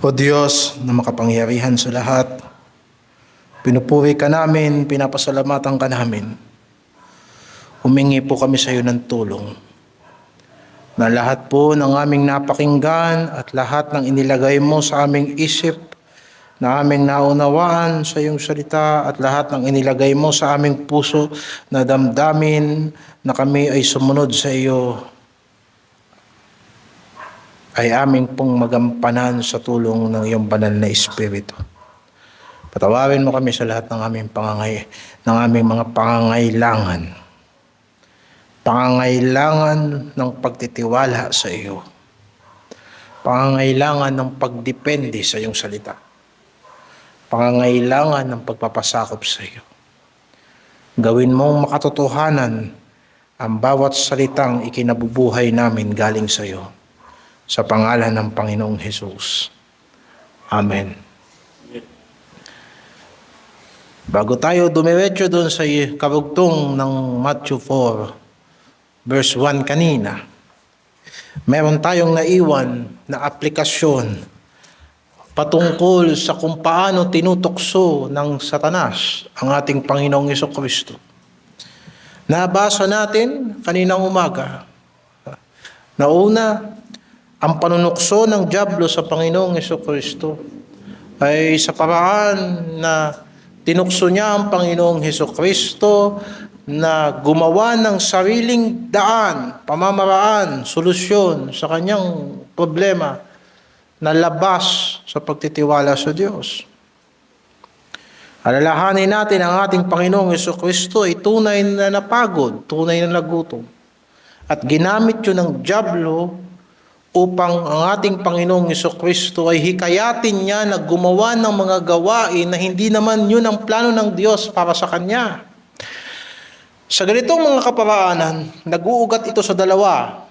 O Diyos na makapangyarihan sa lahat, pinupuri ka namin, pinapasalamatan ka namin. Humingi po kami sa iyo ng tulong na lahat po ng aming napakinggan at lahat ng inilagay mo sa aming isip, na aming naunawaan sa iyong salita at lahat ng inilagay mo sa aming puso na damdamin na kami ay sumunod sa iyo, ay aming pong magampanan sa tulong ng iyong banal na Espiritu. Patawarin mo kami sa lahat ng aming mga pangangailangan. Pangangailangan ng pagtitiwala sa iyo. Pangangailangan ng pagdepende sa iyong salita. Pangangailangan ng pagpapasakop sa iyo. Gawin mong makatotohanan ang bawat salitang ikinabubuhay namin galing sa iyo. Sa pangalan ng Panginoong Hesus. Amen. Bago tayo dumiretso doon sa karugtong ng Matthew 4, verse 1 kanina, meron tayong naiwan na aplikasyon patungkol sa kung paano tinutokso ng Satanas ang ating Panginoong Jesucristo. Nabasa natin kaninang umaga na una, ang panunukso ng dyablo sa Panginoong Jesucristo ay sa paraan na tinukso niya ang Panginoong Jesucristo na gumawa ng sariling daan, pamamaraan, solusyon sa kanyang problema na labas sa pagtitiwala sa Diyos. Alalahanin natin ang ating Panginoong Jesucristo ay tunay na napagod, tunay na nagutom. At ginamit yun ng dyablo upang ang ating Panginoong Jesucristo ay hikayatin niya na gumawa ng mga gawain na hindi naman yun ang plano ng Diyos para sa Kanya. Sa ganitong mga kaparaanan, nag-uugat ito sa dalawa.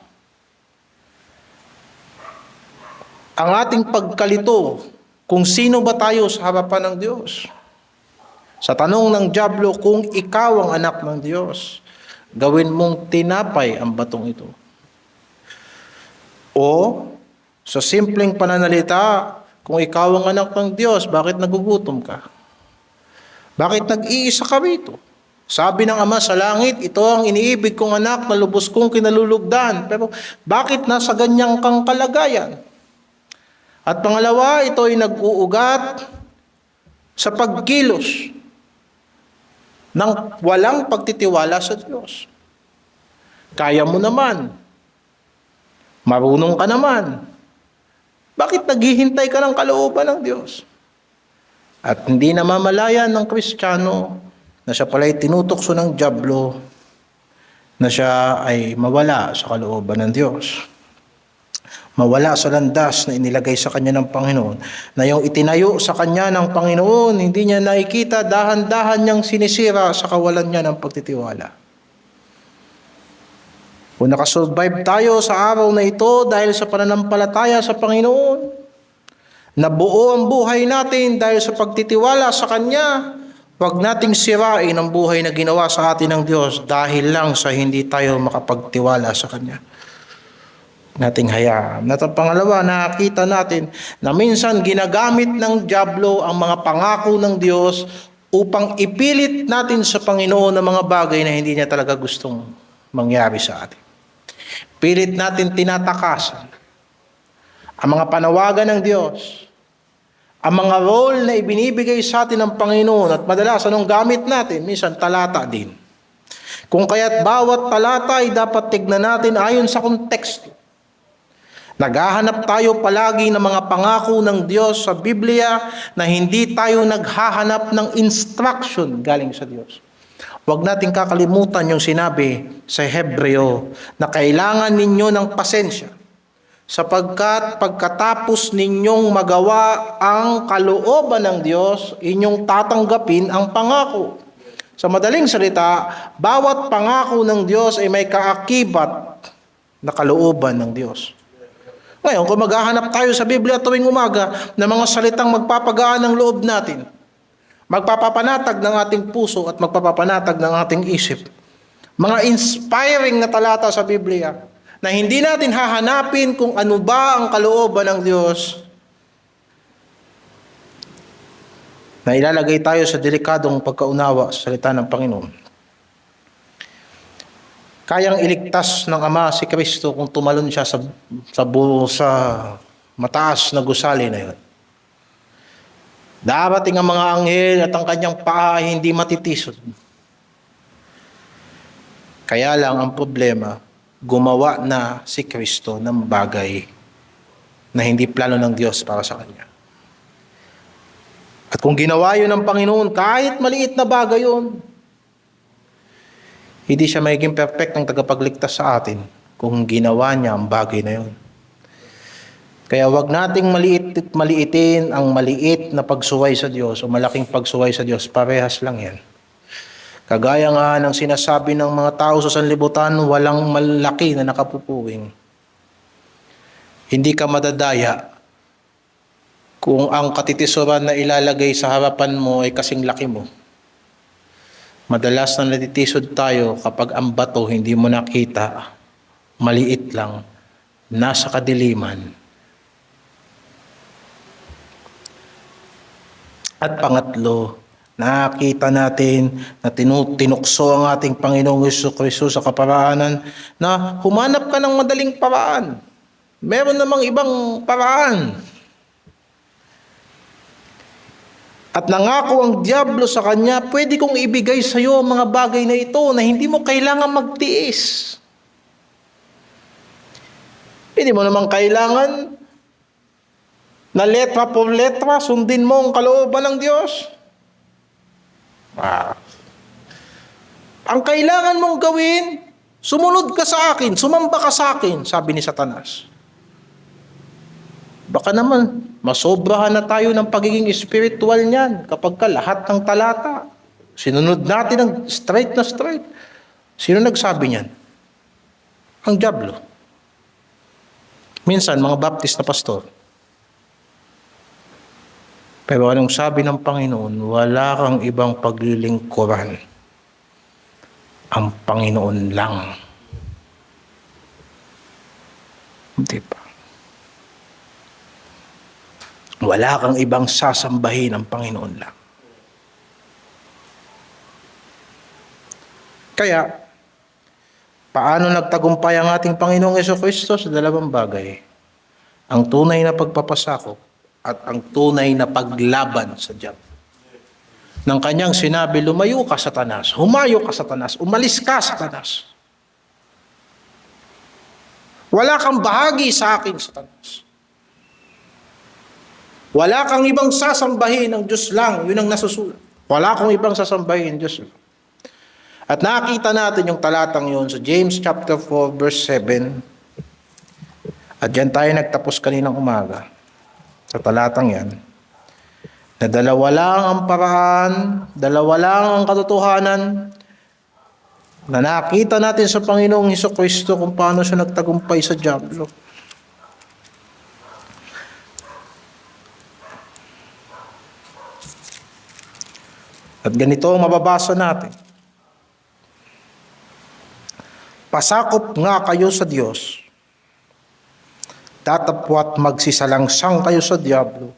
Ang ating pagkalito kung sino ba tayo sa harapan ng Diyos. Sa tanong ng dyablo, kung ikaw ang anak ng Diyos, gawin mong tinapay ang batong ito. O, sa simpleng pananalita, kung ikaw ang anak ng Diyos, bakit nagugutom ka? Bakit nag-iisa ka rito? Sabi ng Ama sa langit, ito ang iniibig kong anak na lubos kong kinalulugdan. Pero bakit nasa ganyang kang kalagayan? At pangalawa, ito ay nag-uugat sa pagkilos ng walang pagtitiwala sa Diyos. Kaya mo naman. Marunong ka naman. Bakit naghihintay ka ng kalooban ng Diyos? At hindi namamalayan ng Kristiyano na siya pala'y tinutokso ng dyablo na siya ay mawala sa kalooban ng Diyos. Mawala sa landas na inilagay sa kanya ng Panginoon. Na yung itinayo sa kanya ng Panginoon, hindi niya nakikita, dahan-dahan niyang sinisira sa kawalan niya ng pagtitiwala. Kung nakasurvive tayo sa araw na ito dahil sa pananampalataya sa Panginoon, nabuo ang buhay natin dahil sa pagtitiwala sa Kanya, huwag nating sirain ang buhay na ginawa sa atin ng Diyos dahil lang sa hindi tayo makapagtiwala sa Kanya. Nating hayaan. At ang pangalawa, nakita natin na minsan ginagamit ng dyablo ang mga pangako ng Diyos upang ipilit natin sa Panginoon ang mga bagay na hindi niya talaga gustong mangyari sa atin. Pilit natin tinatakasan ang mga panawagan ng Diyos, ang mga role na ibinibigay sa atin ng Panginoon, at madalas anong gamit natin? Minsan talata din. Kung kaya't bawat talata ay dapat tignan natin ayon sa konteksto. Naghahanap tayo palagi ng mga pangako ng Diyos sa Biblia na hindi tayo naghahanap ng instruction galing sa Diyos. Huwag natin kakalimutan yung sinabi sa Hebreo na kailangan ninyo ng pasensya sapagkat pagkatapos ninyong magawa ang kalooban ng Diyos, inyong tatanggapin ang pangako. Sa madaling salita, bawat pangako ng Diyos ay may kaakibat na kalooban ng Diyos. Ngayon, kung maghahanap tayo sa Biblia tuwing umaga ng mga salitang magpapagaan ng loob natin, magpapapanatag ng ating puso at magpapapanatag ng ating isip. Mga inspiring na talata sa Biblia na hindi natin hahanapin kung ano ba ang kalooban ng Diyos, na ilalagay tayo sa delikadong pagkaunawa sa salita ng Panginoon. Kayang iligtas ng Ama si Kristo kung tumalon siya sa mataas na gusali na yun. Darating ang mga anghel at ang kanyang paa ay hindi matitisod. Kaya lang ang problema, gumawa na si Kristo ng bagay na hindi plano ng Diyos para sa kanya. At kung ginawa yun ng Panginoon, kahit maliit na bagay yun, hindi siya magiging perfectong tagapagligtas sa atin kung ginawa niya ang bagay na yun. Kaya wag nating maliitin ang maliit na pagsuway sa Diyos o malaking pagsuway sa Diyos. Parehas lang yan. Kagaya nga ng sinasabi ng mga tao sa sanlibutan, walang malaki na nakapupuwing. Hindi ka madadaya kung ang katitisuran na ilalagay sa harapan mo ay kasing laki mo. Madalas na natitisod tayo kapag ang bato hindi mo nakita, maliit lang, nasa kadiliman. At pangatlo, nakita natin na tinukso ang ating Panginoong Jesucristo sa kaparaanan na humanap ka ng madaling paraan. Meron namang ibang paraan. At nangako ang diablo sa kanya, pwede kong ibigay sa iyo ang mga bagay na ito na hindi mo kailangan magtiis. Hindi mo naman kailangan na letra por letra, sundin mo ang kalooban ng Diyos. Ang kailangan mong gawin, sumunod ka sa akin, sumamba ka sa akin, sabi ni Satanas. Baka naman, masobrahan na tayo ng pagiging spiritual niyan kapag ka lahat ng talata, sinunod natin ng straight na straight. Sino nagsabi niyan? Ang diablo. Minsan, mga Baptist na pastor. Pero anong sabi ng Panginoon? Wala kang ibang paglilingkuran. Ang Panginoon lang. Hindi pa. Wala kang ibang sasambahin, ang Panginoon lang. Kaya, paano nagtagumpay ang ating Panginoong Jesucristo? Sa dalawang bagay. Ang tunay na pagpapasakop at ang tunay na paglaban sa diablo. Nang kanyang sinabi, lumayo ka, Satanas, humayo ka, Satanas, umalis ka, Satanas. Wala kang bahagi sa akin, Satanas. Wala kang ibang sasambahin, ang Diyos lang, yun ang nasusulat. Wala kang ibang sasambahin, Diyos lang. At nakita natin yung talatang yun sa James chapter 4 verse 7. At dyan tayo nagtapos kaninang umaga. Sa talatang yan. Na dalawa lang ang paraan, dalawa lang ang katotohanan na nakita natin sa Panginoong Jesucristo kung paano siya nagtagumpay sa diablo. At ganito ang mababasa natin. Pasakop nga kayo sa Diyos. Tatapwat magsisalangsang kayo sa diablo.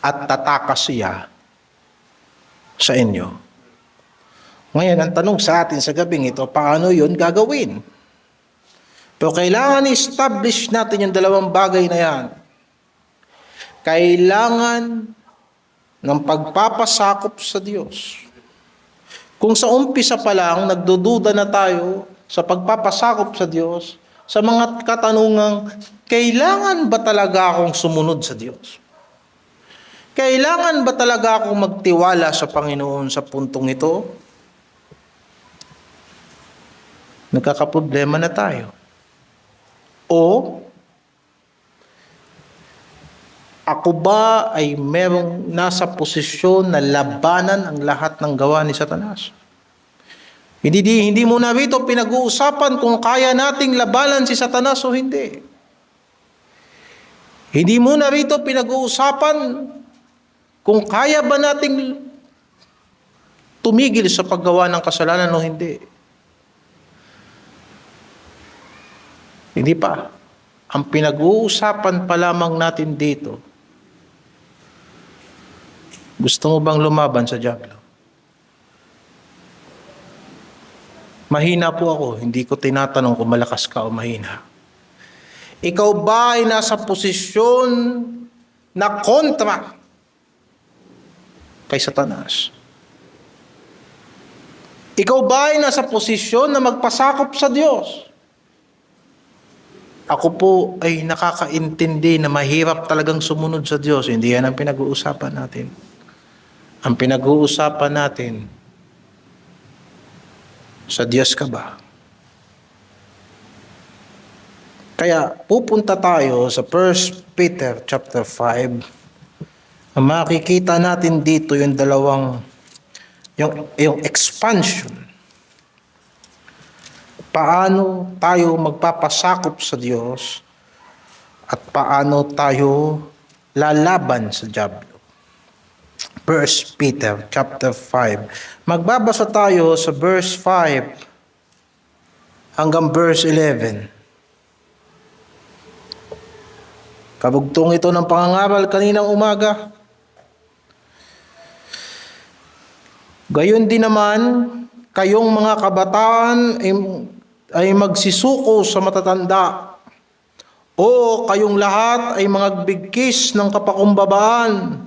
At tatakas siya sa inyo. Ngayon, ang tanong sa atin sa gabing ito, paano yun gagawin? Pero kailangan i-establish natin yung dalawang bagay na yan. Kailangan ng pagpapasakop sa Diyos. Kung sa umpisa pa lang, nagdududa na tayo sa pagpapasakop sa Diyos, sa mga katanungang, kailangan ba talaga akong sumunod sa Diyos? Kailangan ba talaga akong magtiwala sa Panginoon sa puntong ito? Nagkakaproblema na tayo. O, ako ba ay merong nasa posisyon na labanan ang lahat ng gawa ni Satanas? Hindi mo na rito pinag-uusapan kung kaya nating labanan si Satanas o hindi. Hindi mo na rito pinag-uusapan kung kaya ba nating tumigil sa paggawa ng kasalanan o hindi. Hindi pa. Ang pinag-uusapan pa lamang natin dito Gusto mo bang lumaban sa dyablo? Mahina po ako, hindi ko tinatanong kung malakas ka o mahina. Ikaw ba ay nasa posisyon na kontra kay Satanas? Ikaw ba ay nasa posisyon na magpasakop sa Diyos? Ako po ay nakakaintindi na mahirap talagang sumunod sa Diyos. Hindi yan ang pinag-uusapan natin. Ang pinag-uusapan natin, sa Diyos ka ba? Kaya pupunta tayo sa 1 Peter chapter 5. Ang makikita natin dito yung yung expansion. Paano tayo magpapasakop sa Diyos at paano tayo lalaban sa diablo. 1 Peter chapter 5. Magbabasa tayo sa verse 5 hanggang verse 11. Kabugtong ito ng pangangaral kaninang umaga. Gayon din naman, kayong mga kabataan ay magsisuko sa matatanda. O kayong lahat ay mga bigkis ng kapakumbabaan,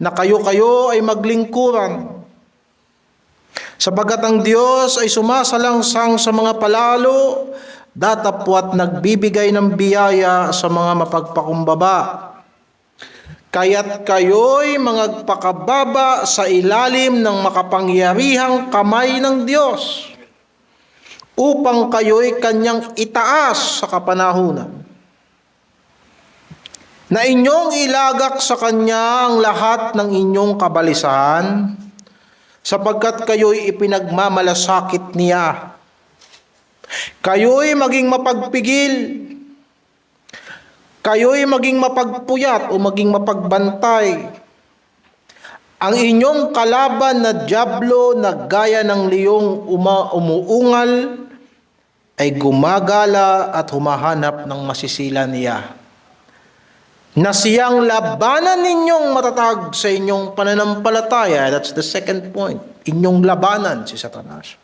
na kayo-kayo ay maglingkuran. Sabagat ang Diyos ay sumasalangsang sa mga palalo, datapwat nagbibigay ng biyaya sa mga mapagpakumbaba. Kaya't kayo'y magpakababa sa ilalim ng makapangyarihang kamay ng Diyos, upang kayo'y kanyang itaas sa kapanahunan, na inyong ilagak sa kanya ang lahat ng inyong kabalisahan, sapagkat kayo'y ipinagmamalasakit niya. Kayo'y maging mapagpigil, kayo'y maging mapagpuyat o maging mapagbantay. Ang inyong kalaban na dyablo na gaya ng leyong umuungal ay gumagala at humahanap ng masisila niya, na siyang labanan ninyong matatag sa inyong pananampalataya. That's the second point. Inyong labanan si Satanas.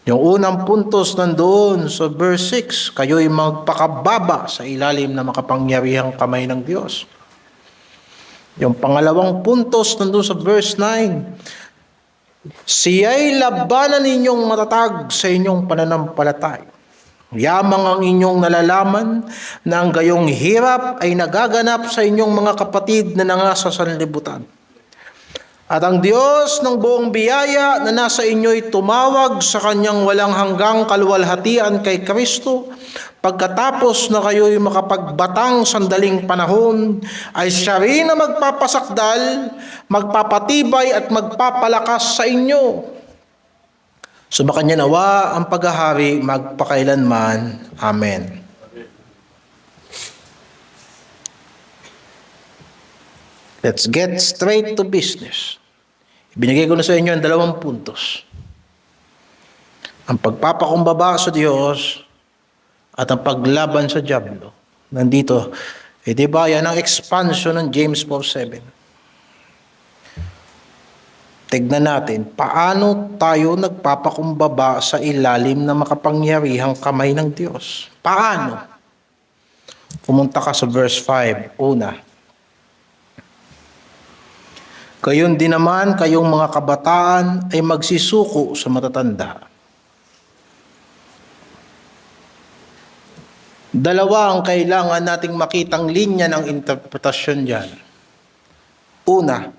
Yung unang puntos nandoon sa verse 6, kayo'y magpakababa sa ilalim na makapangyarihang kamay ng Diyos. Yung pangalawang puntos nandoon sa verse 9, siya'y labanan ninyong matatag sa inyong pananampalataya. Yamang ang inyong nalalaman na ang gayong hirap ay nagaganap sa inyong mga kapatid na nangasa sa sanlibutan. At ang Diyos ng buong biyaya na nasa inyo'y tumawag sa kanyang walang hanggang kaluwalhatian kay Kristo, pagkatapos na kayo'y makapagbatang sandaling panahon, ay siya rin na magpapasakdal, magpapatibay at magpapalakas sa inyo. Sumakanya nawa ang paghahari magpakailanman. Amen. Let's get straight to business. Ibinigay ko na sa inyo ang 2 puntos. Ang pagpapakumbaba sa Diyos at ang paglaban sa diablo. Nandito, diba yan ang expansion ng James 4:7. Tignan natin, paano tayo nagpapakumbaba sa ilalim na makapangyarihang kamay ng Diyos? Paano? Pumunta ka sa verse 5, una. Gayon din naman, kayong mga kabataan ay magsisuko sa matatanda. Dalawa ang kailangan nating makitang linya ng interpretasyon diyan. Una,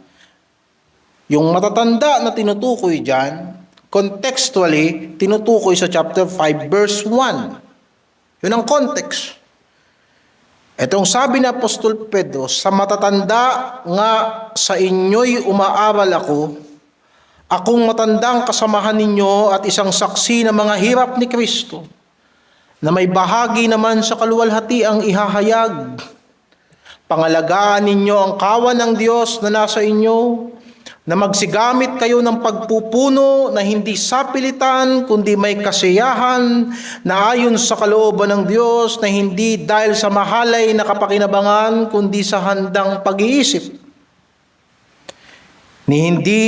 yung matatanda na tinutukoy diyan, contextually, tinutukoy sa chapter 5, verse 1. Yun ang context. Itong sabi ni Apostol Pedro, sa matatanda nga sa inyo'y umaaral akong matandang kasamahan ninyo at isang saksi ng mga hirap ni Kristo, na may bahagi naman sa kaluwalhatiang ihahayag. Pangalagaan ninyo ang kawan ng Diyos na nasa inyo, na magsigamit kayo ng pagpupuno na hindi sapilitan, kundi may kasiyahan na ayon sa kalooban ng Diyos, na hindi dahil sa mahalay na kapakinabangan, kundi sa handang pag-iisip. Ni hindi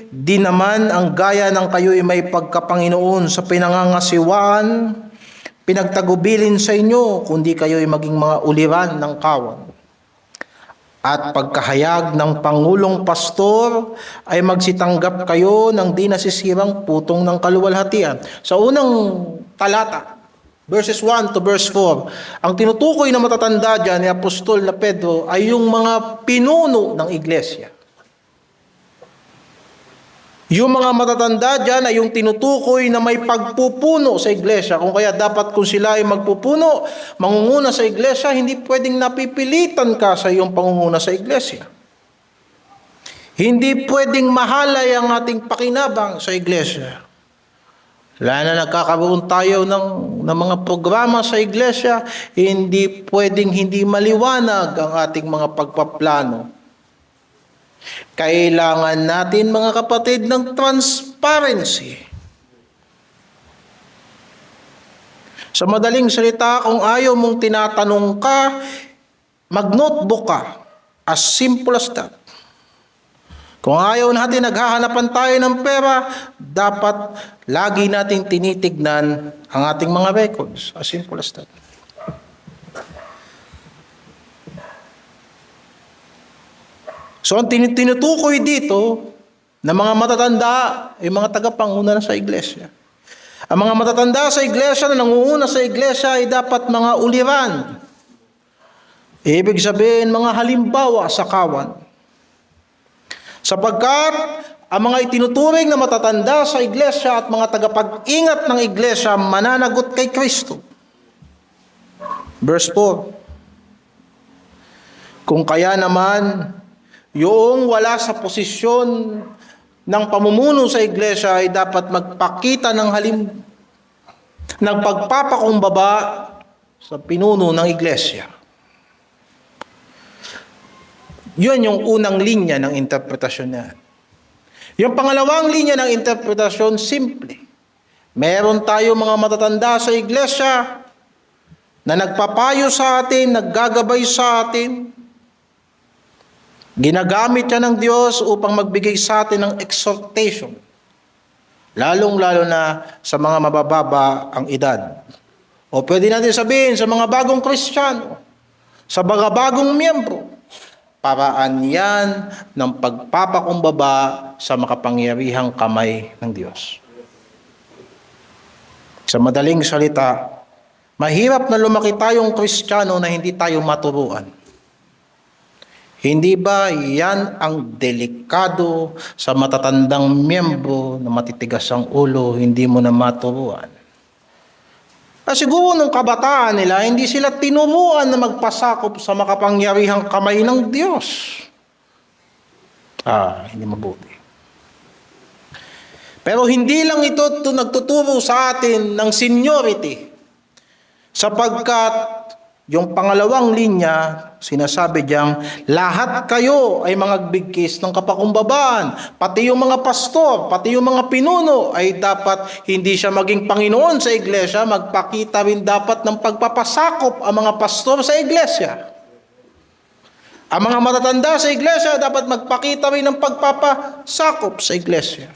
din naman ang gaya ng kayo'y may pagkapanginoon sa pinangangasiwaan, pinagtagubilin sa inyo, kundi kayo'y maging mga uliran ng kawan. At pagkahayag ng Pangulong Pastor ay magsitanggap kayo ng di nasisirang putong ng kaluwalhatian. Sa unang talata, verses 1 to verse 4, ang tinutukoy na matatanda dyan ni Apostol na Pedro ay yung mga pinuno ng iglesia. Yung mga matatanda dyan ay yung tinutukoy na may pagpupuno sa iglesia. Kung kaya dapat kung sila ay magpupuno, mangunguna sa iglesia, hindi pwedeng napipilitan ka sa iyong pangunguna sa iglesia. Hindi pwedeng mahalay ang ating pakinabang sa iglesia. Lalo na nagkakaroon tayo ng mga programa sa iglesia, hindi pwedeng hindi maliwanag ang ating mga pagpaplano. Kailangan natin, mga kapatid, ng transparency. Sa madaling salita, kung ayaw mong tinatanong ka, mag-notebook ka. As simple as that. Kung ayaw natin naghahanapan tayo ng pera, dapat lagi nating tinitignan ang ating mga records. As simple as that. So ang tinutukoy dito na mga matatanda ay mga tagapanguna sa iglesia. Ang mga matatanda sa iglesia na nangunguna sa iglesia ay dapat mga uliran. Ibig sabihin mga halimbawa sa kawan. Sapagkat ang mga itinuturing na matatanda sa iglesia at mga tagapag-ingat ng iglesia mananagot kay Kristo. Verse 4. Kung kaya naman, yung wala sa posisyon ng pamumuno sa iglesia ay dapat magpakita ng pagpapakumbaba sa pinuno ng iglesia. Yun yung unang linya ng interpretasyon niya. Yung pangalawang linya ng interpretasyon, simple. Meron tayo mga matatanda sa iglesia na nagpapayo sa atin, naggagabay sa atin. Ginagamit yan ng Diyos upang magbigay sa atin ng exhortation. Lalong-lalo na sa mga mabababa ang edad. O pwede natin sabihin sa mga bagong Kristiyano, sa mga bagong miyembro, paraan yan ng pagpapakumbaba sa makapangyarihang kamay ng Diyos. Sa madaling salita, mahirap na lumaki tayong Kristiyano na hindi tayo maturuan. Hindi ba yan ang delikado sa matatandang miyembro na matitigas ang ulo, hindi mo na maturuan? Siguro nung kabataan nila, hindi sila tinuruan na magpasakop sa makapangyarihang kamay ng Diyos. Hindi mabuti. Pero hindi lang ito nagtuturo sa atin ng seniority, sapagkat yung pangalawang linya, sinasabi diyang, lahat kayo ay mga bigkis ng kapakumbabaan. Pati yung mga pastor, pati yung mga pinuno ay dapat hindi siya maging Panginoon sa iglesia, magpakita rin dapat ng pagpapasakop ang mga pastor sa iglesia. Ang mga matatanda sa iglesia dapat magpakita rin ng pagpapasakop sa iglesia.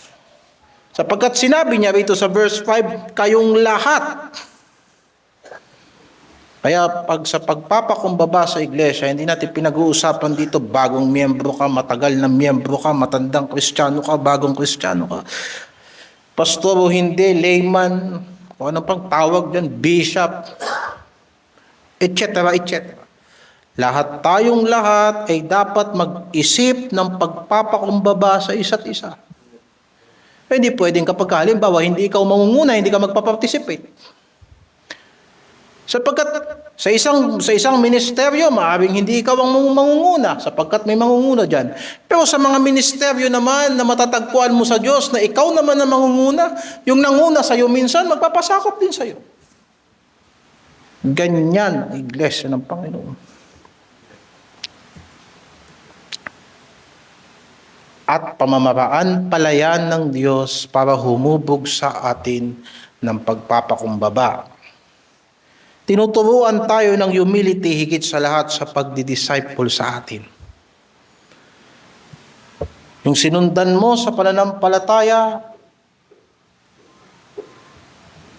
Sapagkat sinabi niya rito sa verse 5, kayong lahat. Kaya sa pagpapakumbaba sa iglesia, hindi natin pinag-uusapan dito bagong miyembro ka, matagal na miyembro ka, matandang Kristiyano ka, bagong Kristiyano ka. Pastor o hindi, layman, o ano pang tawag dyan, bishop, etc. Lahat tayong lahat ay dapat mag-isip ng pagpapakumbaba sa isa't isa. Hindi pwedeng kapag halimbawa, hindi ikaw mangunguna, hindi ka magpaparticipate. Sapagkat sa isang ministeryo, maaaring hindi ikaw ang mangunguna sapagkat may mangunguna dyan. Pero sa mga ministeryo naman na matatagpuan mo sa Diyos na ikaw naman ang mangunguna, yung nanguna sa iyo minsan, magpapasakop din sa iyo. Ganyan ang iglesia ng Panginoon. At pamamaraan pala yan ng Diyos para humubog sa atin ng pagpapakumbaba. Tinuturuan tayo ng humility higit sa lahat sa pagdidisciple sa atin. Yung sinundan mo sa pananampalataya,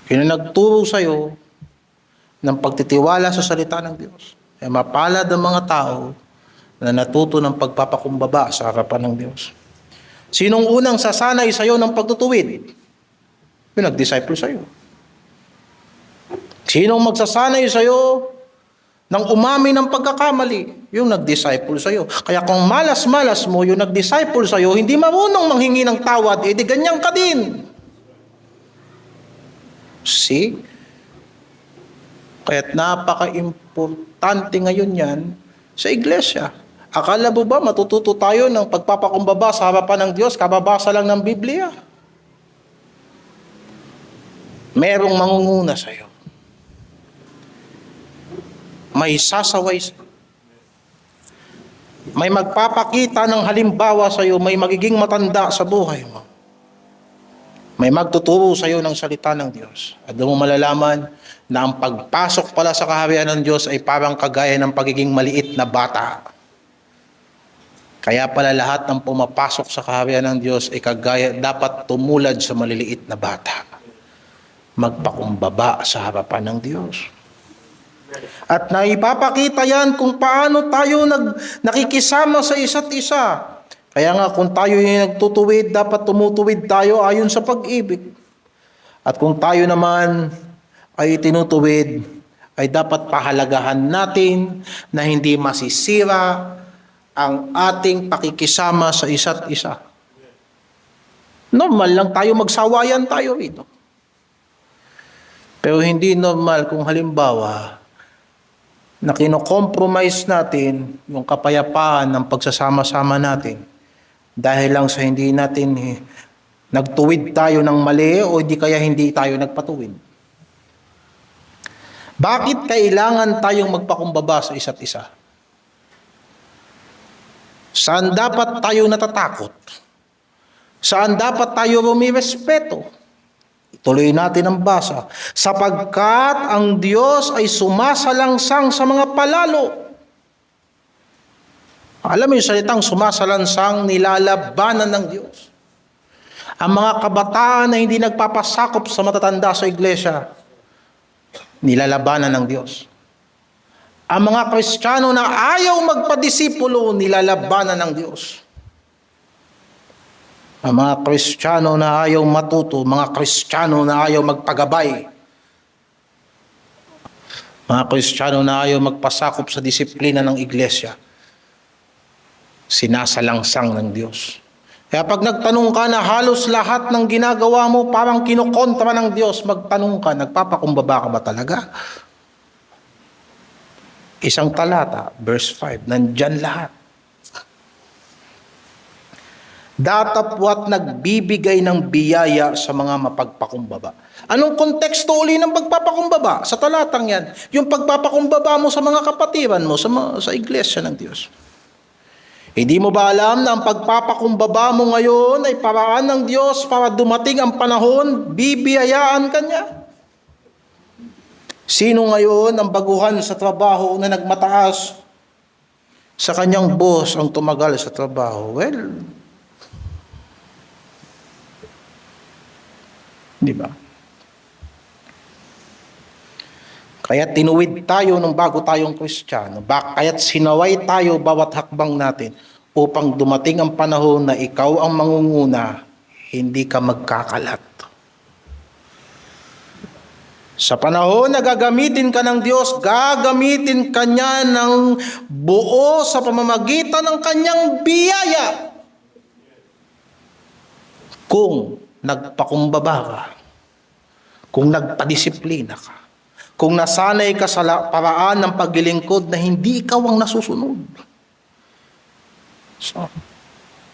yun ang nagturo sa'yo ng pagtitiwala sa salita ng Diyos. Kaya mapalad ang mga tao na natuto ng pagpapakumbaba sa harapan ng Diyos. Sinong unang sasanay sa'yo ng pagtutuwid? Yung nag-disciple sa'yo. Sinong magsasanay sa'yo ng umami ng pagkakamali? Yung nag-disciple sa'yo. Kaya kung malas-malas mo, yung nag-disciple sa'yo, hindi marunong manghingi ng tawad, edi ganyan ka din. See? Kaya't napaka-importante ngayon yan sa iglesia. Akala mo ba matututo tayo ng pagpapakumbaba sa harapan ng Diyos, kababasa lang ng Biblia? Merong mangunguna sa'yo. May sasaway sa'yo. May magpapakita ng halimbawa sa'yo, may magiging matanda sa buhay mo. May magtuturo sa iyo ng salita ng Diyos. At doon mo malalaman na ang pagpasok pala sa kaharian ng Diyos ay parang kagaya ng pagiging maliit na bata. Kaya pala lahat ng pumapasok sa kaharian ng Diyos ay kagaya, dapat tumulad sa maliliit na bata. Magpakumbaba sa harapan ng Diyos. At naipapakita yan kung paano tayo nakikisama sa isa't isa. Kaya nga kung tayo yung nagtutuwid, dapat tumutuwid tayo ayon sa pag-ibig. At kung tayo naman ay tinutuwid, ay dapat pahalagahan natin na hindi masisira ang ating pakikisama sa isa't isa. Normal lang tayo magsawayan tayo rito. Pero hindi normal kung halimbawa na kino-compromise natin yung kapayapaan ng pagsasama-sama natin dahil lang sa hindi natin nagtuwid tayo ng mali o di kaya hindi tayo nagpatuwid. Bakit kailangan tayong magpakumbaba sa isa't isa? Saan dapat tayo natatakot? Saan dapat tayo rumirespeto? Tuloy natin ang basa. Sapagkat ang Diyos ay sumasalangsang sa mga palalo. Alam mo yung salitang sumasalansang, nilalabanan ng Diyos. Ang mga kabataan na hindi nagpapasakop sa matatanda sa iglesia, nilalabanan ng Diyos. Ang mga Kristiyano na ayaw magpadisipulo, nilalabanan ng Diyos. Ang mga Kristiyano na ayaw matuto, mga Kristiyano na ayaw magpagabay, mga Kristiyano na ayaw magpasakop sa disiplina ng iglesia, sinasalangsang ng Diyos. Kaya pag nagtanong ka na halos lahat ng ginagawa mo parang kinukontra ng Diyos, magtanong ka, nagpapakumbaba ka ba talaga? Isang talata, verse 5, nandyan lahat. Datapwat nagbibigay ng biyaya sa mga mapagpakumbaba. Anong konteksto uli ng pagpapakumbaba? Sa talatang yan, yung pagpapakumbaba mo sa mga kapatiran mo, sa iglesia ng Diyos. Hindi mo ba alam na ang pagpapakumbaba mo ngayon ay paraan ng Diyos para dumating ang panahon, bibiyayaan ka niya? Sino ngayon ang baguhan sa trabaho na nagmataas sa kanyang boss ang tumagal sa trabaho? Well, di ba? Kaya tinuwid tayo nung bago tayong Kristiyano. Kaya't sinaway tayo bawat hakbang natin upang dumating ang panahon na ikaw ang mangunguna, hindi ka magkakalat. Sa panahon na gagamitin ka ng Diyos, gagamitin ka niya ng buo sa pamamagitan ng kanyang biyaya. Kung nagpakumbaba ka, kung nagpadisiplina ka, kung nasanay ka sa paraan ng paglilingkod na hindi ikaw ang nasusunod. So,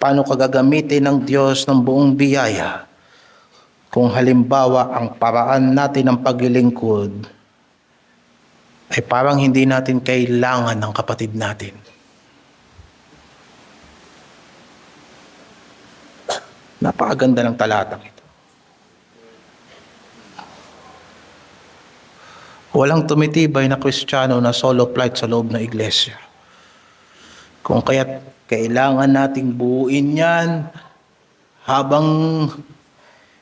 paano ka gagamitin ng Diyos ng buong biyaya kung halimbawa ang paraan natin ng paglilingkod ay parang hindi natin kailangan ng kapatid natin? Napakaganda ng talatang ito. Walang tumitibay na Kristiyano na solo flight sa loob ng iglesia. Kung kaya't kailangan nating buuin yan habang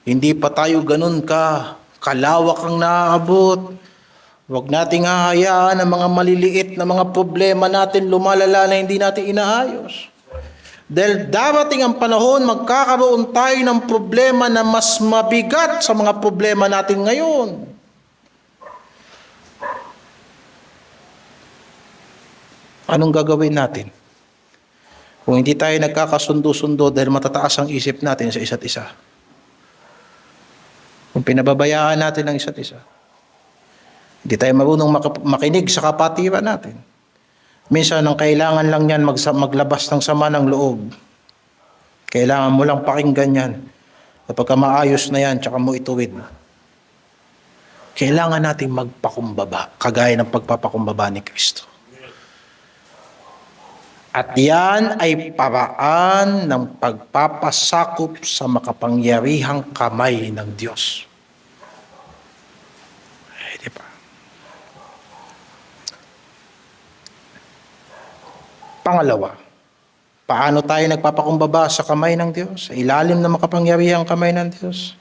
hindi pa tayo ganun kalawak ang naaabot. Huwag nating hahayaan ang mga maliliit na mga problema natin lumalala na hindi natin inaayos. Dahil darating ang panahon, magkakaroon tayo ng problema na mas mabigat sa mga problema natin ngayon. Anong gagawin natin? Kung hindi tayo nagkakasundo-sundo dahil matataas ang isip natin sa isa't isa. Kung pinababayaan natin ang isa't isa. Hindi tayo marunong makinig sa kapatiran natin. Minsan, ang kailangan lang yan maglabas ng sama ng loob. Kailangan mo lang pakinggan yan. Kapag maayos na yan, tsaka mo ituwid. Kailangan natin magpakumbaba, kagaya ng pagpapakumbaba ni Kristo. At yan ay paraan ng pagpapasakop sa makapangyarihang kamay ng Diyos. Di ba? Pangalawa, paano tayo nagpapakumbaba sa kamay ng Diyos? Sa ilalim ng makapangyarihang kamay ng Diyos?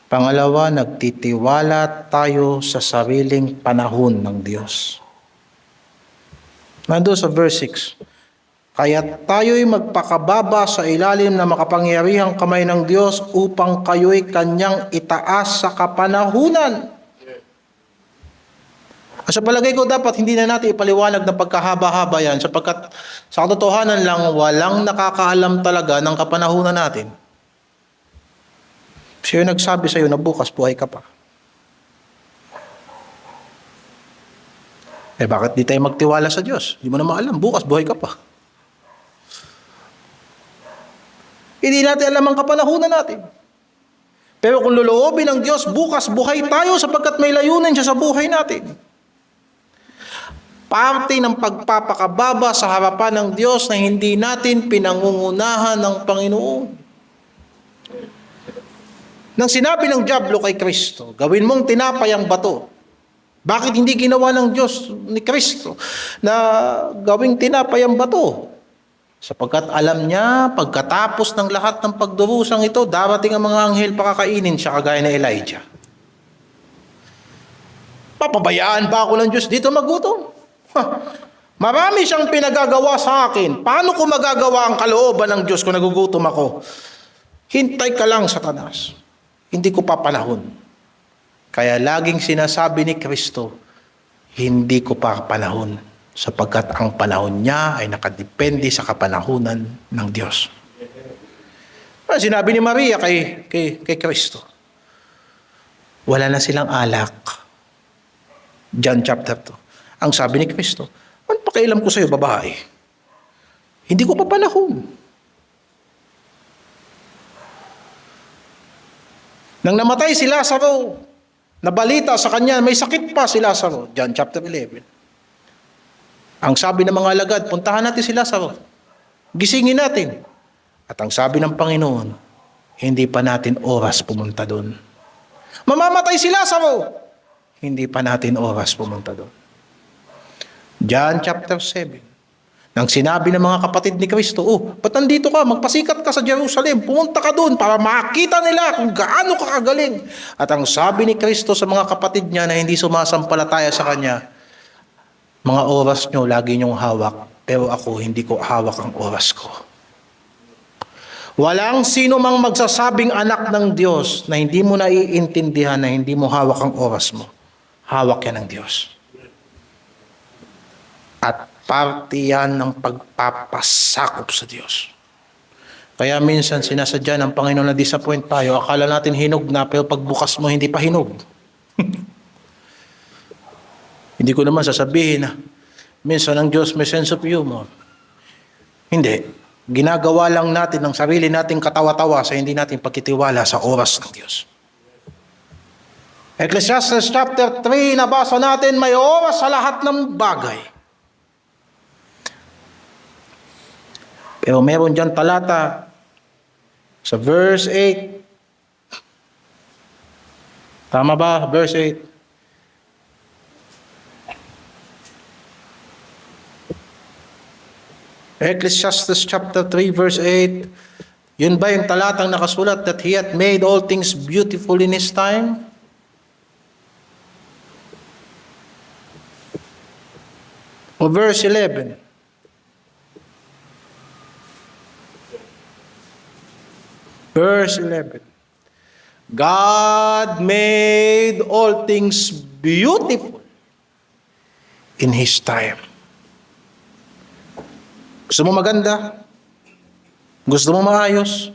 Pangalawa, nagtitiwala tayo sa sariling panahon ng Diyos. Nandun sa verse 6. Kaya tayo'y magpakababa sa ilalim ng makapangyarihang kamay ng Diyos upang kayo'y kanyang itaas sa kapanahunan. Sa palagay ko dapat hindi na natin ipaliwanag ng pagkahaba-haba yan sapagkat sa katotohanan lang walang nakakaalam talaga ng kapanahunan natin. Siya yung nagsabi sa iyo na bukas buhay ka pa. Bakit di tayo magtiwala sa Diyos? Hindi mo na maalam, bukas buhay ka pa. Hindi natin alam ang kapanahunan natin. Pero kung loloobin ng Diyos, bukas buhay tayo sapagkat may layunin siya sa buhay natin. Parte ng pagpapakababa sa harapan ng Diyos na hindi natin pinangungunahan ng Panginoon. Nang sinabi ng dyablo kay Kristo, gawin mong tinapay ang bato. Bakit hindi ginawa ng Diyos ni Kristo na gawing tinapay ang bato? Sapagkat alam niya, pagkatapos ng lahat ng pagdurusang ito, darating ang mga anghel pakakainin siya kagaya ni Elijah. Papabayaan ba ako ng Diyos dito magutom? Marami siyang pinagagawa sa akin. Paano ko magagawa ang kalooban ng Diyos kung nagugutom ako? Hintay ka lang, Satanas. Hindi ko pa panahon. Kaya laging sinasabi ni Kristo, hindi ko pa panahon sapagkat ang panahon niya ay nakadepende sa kapanahunan ng Diyos. Sinabi ni Maria kay Kristo, wala na silang alak. John chapter 2. Ang sabi ni Kristo, ano pakialam ko sa iyo, babae? Hindi ko pa panahon. Nang namatay si Lazaro, nabalita sa kanya, may sakit pa si Lazaro. John chapter 11. Ang sabi ng mga alagad, puntahan natin si Lazaro. Gisingin natin. At ang sabi ng Panginoon, hindi pa natin oras pumunta doon. Mamamatay si Lazaro. Hindi pa natin oras pumunta doon. John chapter 7. Nang sinabi ng mga kapatid ni Kristo, ba't nandito ka? Magpasikat ka sa Jerusalem. Pumunta ka doon para makita nila kung gaano ka kagaling. At ang sabi ni Kristo sa mga kapatid niya na hindi sumasampalataya sa Kanya, mga oras nyo, lagi nyong hawak, pero ako, hindi ko hawak ang oras ko. Walang sino mang magsasabing anak ng Diyos na hindi mo naiintindihan na hindi mo hawak ang oras mo. Hawak yan ng Diyos. At parte yan ng pagpapasakop sa Diyos. Kaya minsan sinasadya ng Panginoon na disappoint tayo. Akala natin hinog na, pero pagbukas mo hindi pa hinog. Hindi ko naman sasabihin na minsan ang Diyos may sense of humor. Hindi. Ginagawa lang natin ang sarili nating katawa-tawa sa hindi natin pagtitiwala sa oras ng Diyos. Ecclesiastes chapter 3, nabasa natin, may oras sa lahat ng bagay. Pero meron dyan talata sa verse 8. Tama ba? Verse 8. Ecclesiastes chapter 3 verse 8, yun ba yung talatang nakasulat that He hath made all things beautiful in His time? O verse 11, verse 11, God made all things beautiful in His time. Gusto mo maganda? Gusto mo maayos?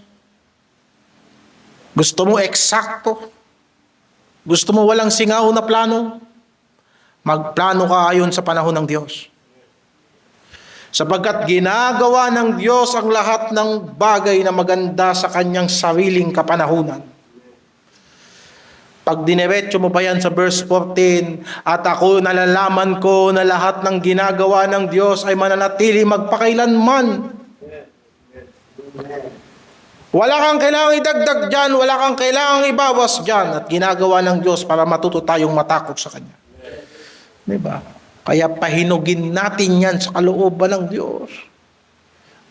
Gusto mo eksakto? Gusto mo walang singaw na plano? Magplano ka ayon sa panahon ng Diyos. Sapagkat ginagawa ng Diyos ang lahat ng bagay na maganda sa kanyang sariling kapanahunan. Pag diniretso mo pa yan sa verse 14, at ako nalalaman ko na lahat ng ginagawa ng Diyos ay mananatili magpakailanman. Wala kang kailangang idagdag dyan, wala kang kailangang ibawas dyan, at ginagawa ng Diyos para matuto tayong matakot sa Kanya. Diba? Kaya pahinugin natin yan sa kalooban ng Diyos.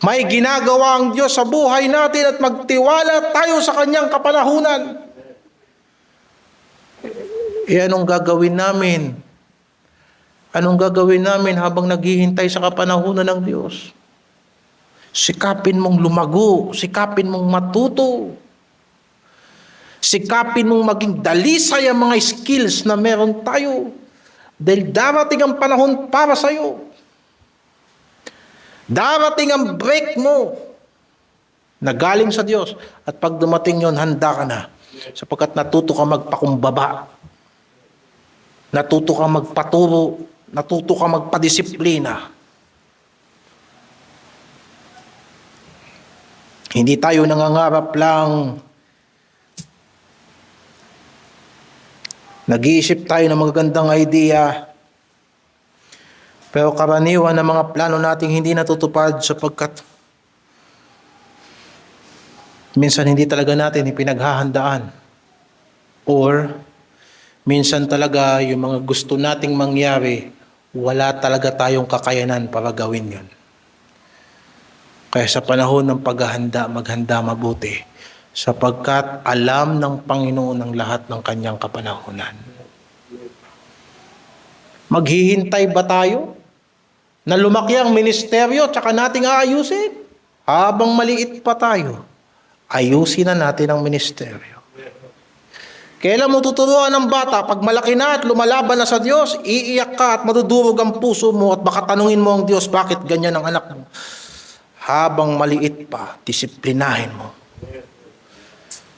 May ginagawa ang Diyos sa buhay natin at magtiwala tayo sa Kanyang kapanahunan. Anong gagawin namin? Anong gagawin namin habang naghihintay sa kapanahunan ng Diyos? Sikapin mong lumago, sikapin mong matuto. Sikapin mong maging dalisay ang mga skills na meron tayo. Dahil darating ang panahon para sa iyo. Darating ang break mo na galing sa Diyos. At pag dumating yon, handa ka na. Sapagkat natuto ka magpakumbaba. Natuto ka magpaturo. Natuto ka magpadisiplina. Hindi tayo nangangarap lang. Nag-iisip tayo ng magagandang idea, pero karaniwan ng mga plano nating hindi natutupad sapagkat minsan hindi talaga natin ipinaghahandaan, or minsan talaga yung mga gusto nating mangyari, wala talaga tayong kakayanan para gawin yun. Kaya sa panahon ng paghahanda, maghanda mabuti. Sapagkat alam ng Panginoon ang lahat ng kanyang kapanahunan. Maghihintay ba tayo na lumaki ang ministeryo tsaka nating aayusin? Habang maliit pa tayo, ayusin na natin ang ministeryo. Kailan mo tuturuan ng bata? Pag malaki na at lumalaban na sa Diyos, iiyak ka at madudurog ang puso mo at baka tanungin mo ang Diyos, bakit ganyan ang anak mo? Habang maliit pa, disiplinahin mo.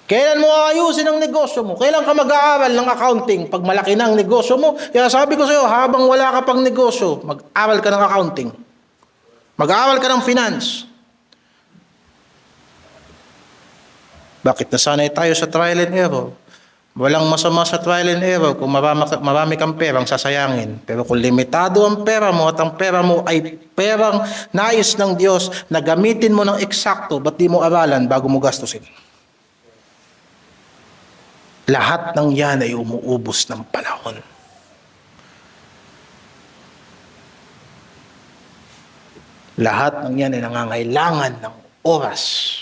Kailan mo ayusin ang negosyo mo? Kailan ka mag-aaral ng accounting? Pag malaki na ang negosyo mo, kaya sabi ko sa iyo, habang wala ka pang negosyo, mag-aral ka ng accounting. Mag-aaral ka ng finance. Bakit nasanay tayo sa trial and error? Walang masama sa trial and error kung marami kang perang sasayangin. Pero kung limitado ang pera mo at ang pera mo ay perang nais ng Diyos na gamitin mo ng eksakto, ba't di mo aralan bago mo gastusin? Lahat ng yan ay umuubos ng panahon. Lahat ng yan ay nangangailangan ng oras.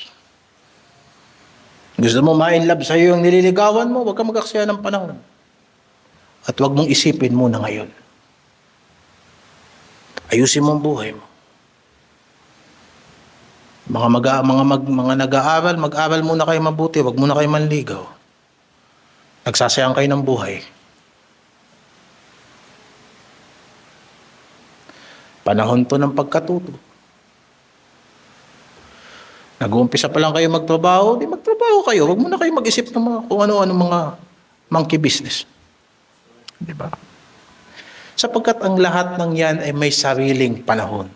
Gusto mo ma-inlove sa iyo yung nililigawan mo, huwag kang mag-aksaya ng panahon. At huwag mong isipin muna ngayon. Ayusin mo ang buhay mo. Mga nag-aaral, mag-aral muna kayo mabuti, huwag muna kayo manligaw. Nagsasayang kayo ng buhay. Panahon to ng pagkatuto. Nag-uumpisa pa lang kayo magtrabaho, di magtrabaho kayo. Huwag muna kayo mag-isip ng mga kung ano-ano mga monkey business. Di ba? Sapagkat ang lahat ng yan ay may sariling panahon.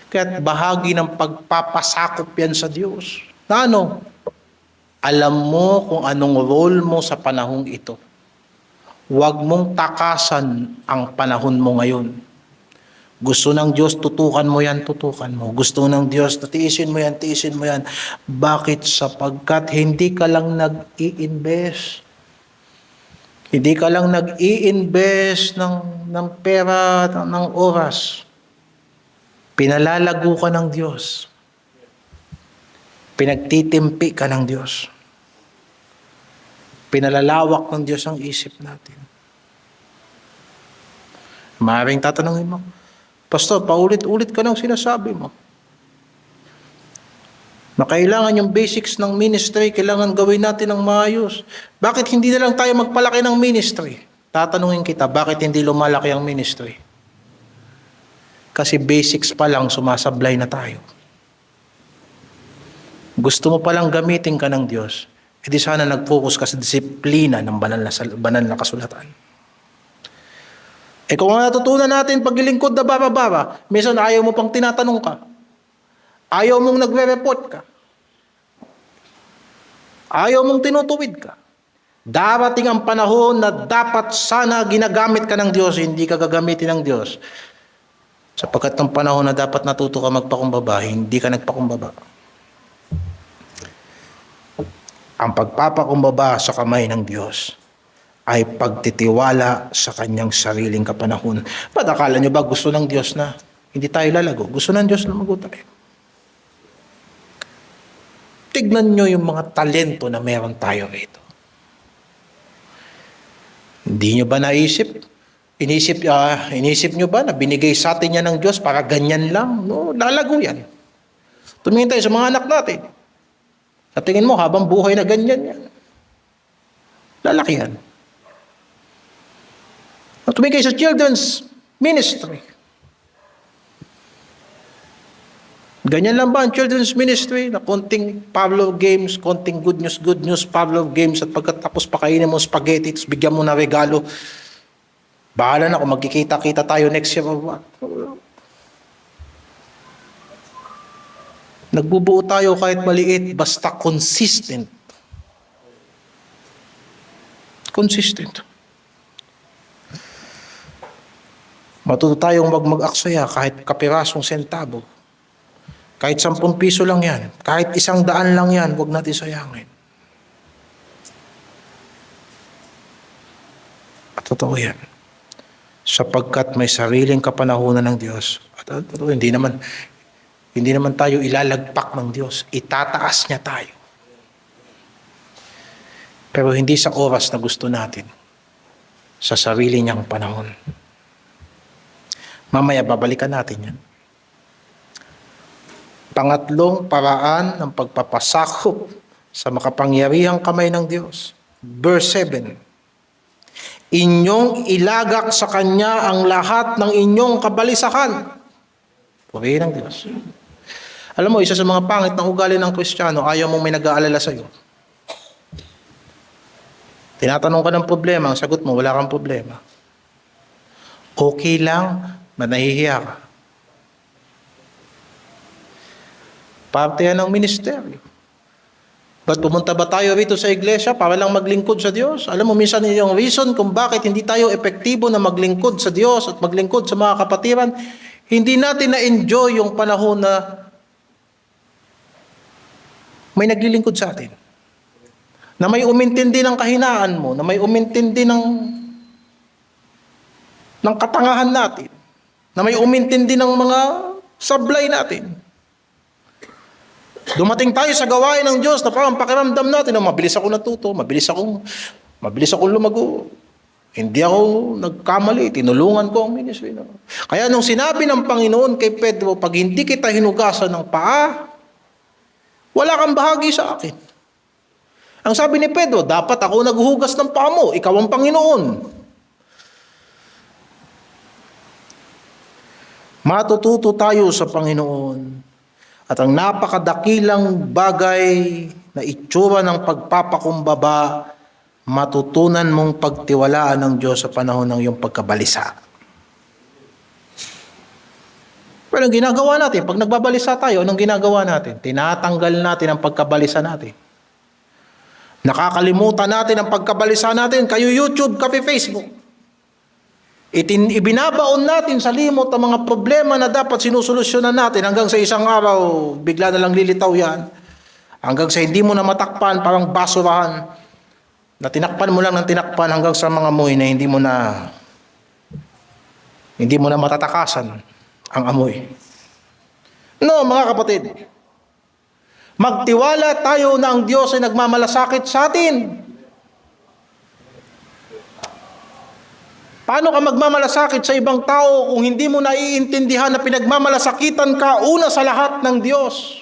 Kaya bahagi ng pagpapasakop yan sa Diyos. Na ano? Alam mo kung anong role mo sa panahong ito. Huwag mong takasan ang panahon mo ngayon. Gusto ng Diyos, tutukan mo yan, tutukan mo. Gusto ng Diyos, tiisin mo yan, tiisin mo yan. Bakit? Sapagkat hindi ka lang nag-i-invest. Hindi ka lang ng pera, ng oras. Pinalalago ka ng Diyos. Pinagtitimpi ka ng Diyos. Pinalalawak ng Diyos ang isip natin. Maaaring tatanungin mo, Pastor, paulit-ulit ka nang sinasabi mo na kailangan yung basics ng ministry, kailangan gawin natin ng maayos. Bakit hindi na lang tayo magpalaki ng ministry? Tatanungin kita, bakit hindi lumalaki ang ministry? Kasi basics pa lang, sumasablay na tayo. Gusto mo palang gamitin ka ng Diyos, edi sana nag-focus ka sa disiplina ng banal na kasulatan. Kung natutunan natin paglilingkod na bara-bara, minsan ayaw mo pang tinatanong ka. Ayaw mong nagre-report ka. Ayaw mong tinutuwid ka. Darating ang panahon na dapat sana ginagamit ka ng Diyos, hindi ka gagamitin ng Diyos. Sapagkat ng panahon na dapat natuto ka magpakumbaba, hindi ka nagpakumbaba. Ang pagpapakumbaba sa kamay ng Diyos ay pagtitiwala sa kanyang sariling kapanahon. Ba't akala nyo ba gusto ng Diyos na hindi tayo lalago? Gusto ng Diyos na lumago tayo. Tignan nyo yung mga talento na meron tayo rito. Hindi nyo ba naisip? Inisip nyo ba na binigay sa atin yan ng Diyos para ganyan lang? No, lalago yan. Tumingin tayo sa mga anak natin. Sa tingin mo, habang buhay na ganyan yan. Lalaki yan. Tumingin sa children's ministry. Ganyan lang ba ang children's ministry? Na konting Pavlov games, konting good news, Pavlov games, at pagkatapos pakainin mo spaghetti, tapos bigyan mo na regalo. Bahala na kung magkikita-kita tayo next year or what. Nagbubuo tayo kahit maliit, basta consistent. Consistent. Matuto tayong mag-aksaya kahit kapirasong sentabo. Kahit 10 piso lang yan. Kahit 100 lang yan, huwag natin sayangin. At totoo yan. Sapagkat may sariling kapanahunan ng Diyos. At hindi naman tayo ilalagpak ng Diyos. Itataas niya tayo. Pero hindi sa oras na gusto natin. Sa sarili niyang panahon. Mamaya babalikan natin yan. Pangatlong paraan ng pagpapasakop sa makapangyarihang kamay ng Diyos. Verse 7. Inyong ilagak sa Kanya ang lahat ng inyong kabalisakan. Purihin ng Diyos. Alam mo, isa sa mga pangit na ugali ng Kristiyano, ayaw mong may nag-aalala sa iyo. Tinatanong ka ng problema, ang sagot mo, wala kang problema. Okay lang, nahihiya ka. Parte yan ng ministeryo. Ba't pumunta ba tayo rito sa iglesia para lang maglingkod sa Diyos? Alam mo, minsan yung reason kung bakit hindi tayo epektibo na maglingkod sa Diyos at maglingkod sa mga kapatiran, hindi natin na-enjoy yung panahon na may naglilingkod sa atin. Na may umintindi ng kahinaan mo, na may umintindi ng katangahan natin, na may umintindi ng mga sablay natin. Dumating tayo sa gawain ng Diyos na parang pakiramdam natin na mabilis ako natuto, mabilis akong lumago. Hindi ako nagkamali, tinulungan ko ang ministry. Kaya nung sinabi ng Panginoon kay Pedro, pag hindi kita hinugasan ng paa, wala kang bahagi sa akin. Ang sabi ni Pedro, dapat ako naghuhugas ng paa mo, ikaw ang Panginoon. Matututo tayo sa Panginoon. At ang napakadakilang bagay na itsura ng pagpapakumbaba, matutunan mong pagtiwalaan ng Diyos sa panahon ng iyong pagkabalisa. Pero ang ginagawa natin, pag nagbabalisa tayo, anong ginagawa natin? Tinatanggal natin ang pagkabalisa natin. Nakakalimutan natin ang pagkabalisa natin. Kayo YouTube, kayo Facebook. Ibinabaon natin sa limot ang mga problema na dapat sinusolusyonan natin hanggang sa isang araw, bigla na lang lilitaw yan. Hanggang sa hindi mo na matakpan, parang basurahan, na tinakpan mo lang ng tinakpan hanggang sa mga amoy na hindi mo na matatakasan ang amoy. No, mga kapatid. Magtiwala tayo na ang Diyos ay nagmamalasakit sa atin. Paano ka magmamalasakit sa ibang tao kung hindi mo naiintindihan na pinagmamalasakitan ka una sa lahat ng Diyos?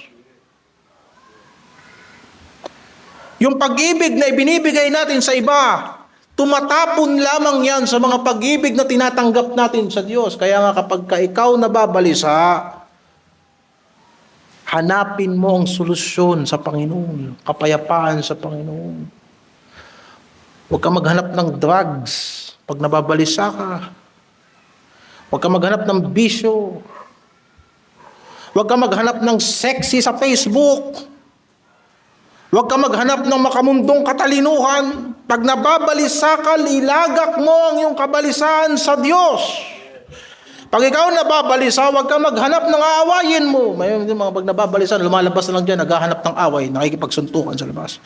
Yung pag-ibig na ibinibigay natin sa iba, tumatapon lamang yan sa mga pag-ibig na tinatanggap natin sa Diyos. Kaya nga kapag ka ikaw nababalisa, hanapin mo ang solusyon sa Panginoon, kapayapaan sa Panginoon. Huwag ka maghanap ng drugs pag nababalisa ka. Huwag ka maghanap ng bisyo. Huwag ka maghanap ng sexy sa Facebook. Huwag ka maghanap ng makamundong katalinuhan. Pag nababalisa ka, ilagak mo ang iyong kabalisaan sa Diyos. Pag ikaw nababalisa, huwag ka maghanap ng aawayin mo. May mga pag nababalisa, lumalabas na lang dyan, naghahanap ng away, nakikipagsuntukan sa labas.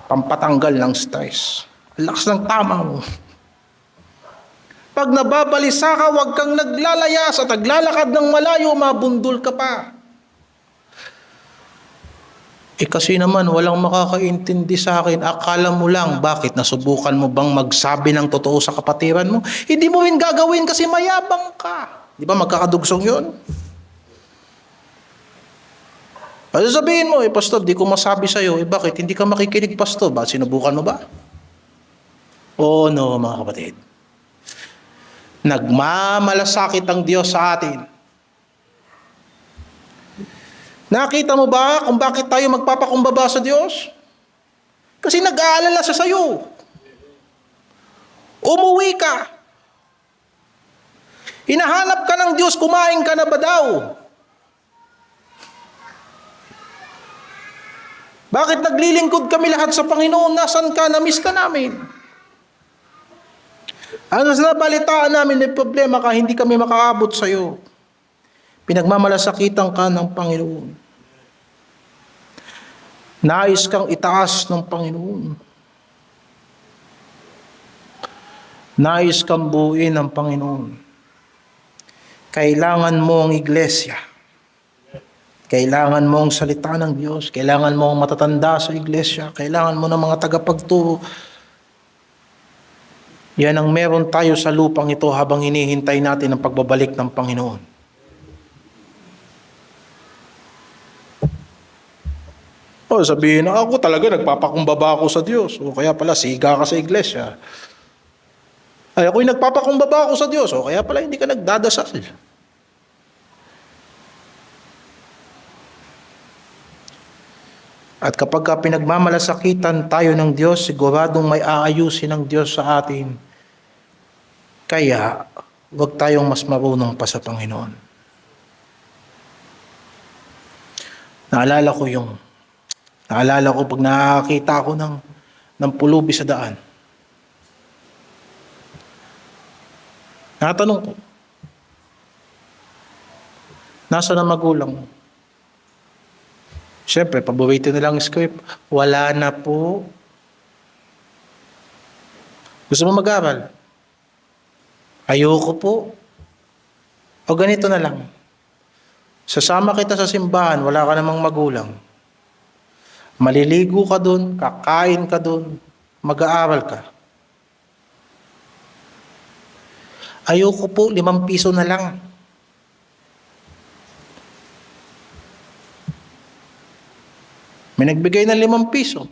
Pampatanggal ng stress. Lakas ng tama mo. Pag nababalisa ka, huwag kang naglalayas at naglalakad ng malayo, mabundol ka pa. Kasi naman, walang makakaintindi sa akin. Akala mo lang, bakit nasubukan mo bang magsabi ng totoo sa kapatiran mo? Hindi mo rin gagawin kasi mayabang ka. Di ba magkakadugsong yun? Ano sabihin mo, pastor, di ko masabi sa'yo. Bakit? Hindi ka makikinig, pastor. Ba, sinubukan mo ba? Oo, no, mga kapatid. Nagmamalasakit ang Diyos sa atin. Nakita mo ba kung bakit tayo magpapakumbaba sa Diyos? Kasi nag-aalala siya sa'yo. Umuwi ka. Hinahanap ka ng Diyos, kumain ka na ba daw? Bakit naglilingkod kami lahat sa Panginoon? Nasaan ka? Na-miss ka namin. Ano sa nabalitaan namin, may problema ka, hindi kami makaabot sa iyo. Pinagmamalasakitan ka ng Panginoon. Nais kang itaas ng Panginoon. Nais kang buuin ng Panginoon. Kailangan mo ang iglesia. Kailangan mo ang salita ng Diyos. Kailangan mo ang matatanda sa iglesia. Kailangan mo ng mga tagapagturo. Yan ang meron tayo sa lupang ito habang hinihintay natin ang pagbabalik ng Panginoon. O sabihin na ako talaga nagpapakumbaba ako sa Diyos. O kaya pala siga ka sa iglesia. Ay ako'y nagpapakumbaba ako sa Diyos. O kaya pala hindi ka nagdadasal. At kapag pinagmamalasakitan tayo ng Diyos, siguradong may aayusin ng Diyos sa atin. Kaya, huwag tayong mas marunong pa sa Panginoon. Naalala ko pag nakakita ako ng pulubi sa daan. Natanong ko, nasaan ang magulang mo? Siyempre, paborito nilang script. Wala na po. Gusto mo mag-aral? Ayoko po. O ganito na lang. Sasama kita sa simbahan, wala ka namang magulang. Maliligo ka dun, kakain ka dun, mag-aaral ka. Ayoko po, 5 piso na lang. May nagbigay ng 5 piso.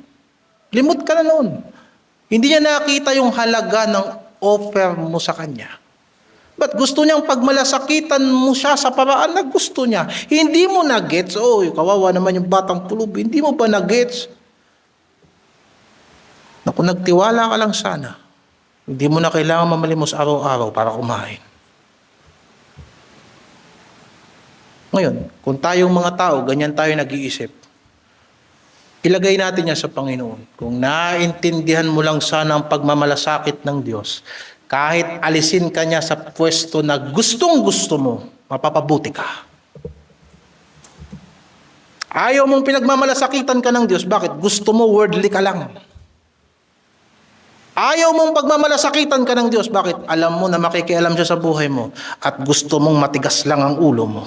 Limot ka na noon. Hindi niya nakita yung halaga ng offer mo sa kanya. But gusto niyang pagmalasakitan mo siya sa paraan na gusto niya. Hindi mo na-gets, kawawa naman yung batang pulubi. Hindi mo ba na-gets? Naku, nagtiwala ka lang sana. Hindi mo na kailangan mamalimos araw-araw para kumain. Ngayon, kung tayong mga tao, ganyan tayo nag-iisip. Ilagay natin yan sa Panginoon. Kung naintindihan mo lang sana ang pagmamalasakit ng Diyos, kahit alisin ka niya sa pwesto na gustong-gusto mo, mapapabuti ka. Ayaw mong pinagmamalasakitan ka ng Diyos. Bakit? Gusto mo worldly ka lang. Ayaw mong pagmamalasakitan ka ng Diyos. Bakit? Alam mo na makikialam siya sa buhay mo at gusto mong matigas lang ang ulo mo.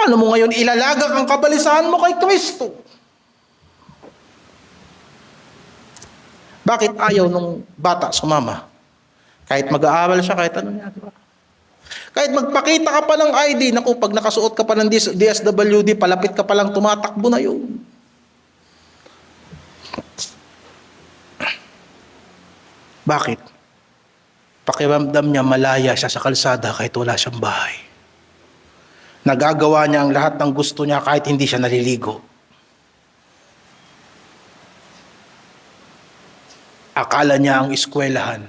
Paano mo ngayon ilalagak ang kabalisahan mo kay Kristo? Bakit ayaw nung bata sumama? Kahit mag-aaral siya, kahit ano niya, di ba? Kahit magpakita ka pa ng ID, naku, pag nakasuot ka pa ng DSWD, palapit ka pa lang, tumatakbo na yun. Bakit? Pakiramdam niya malaya siya sa kalsada kahit wala siyang bahay. Nagagawa niya ang lahat ng gusto niya kahit hindi siya naliligo. Akala niya ang eskwelahan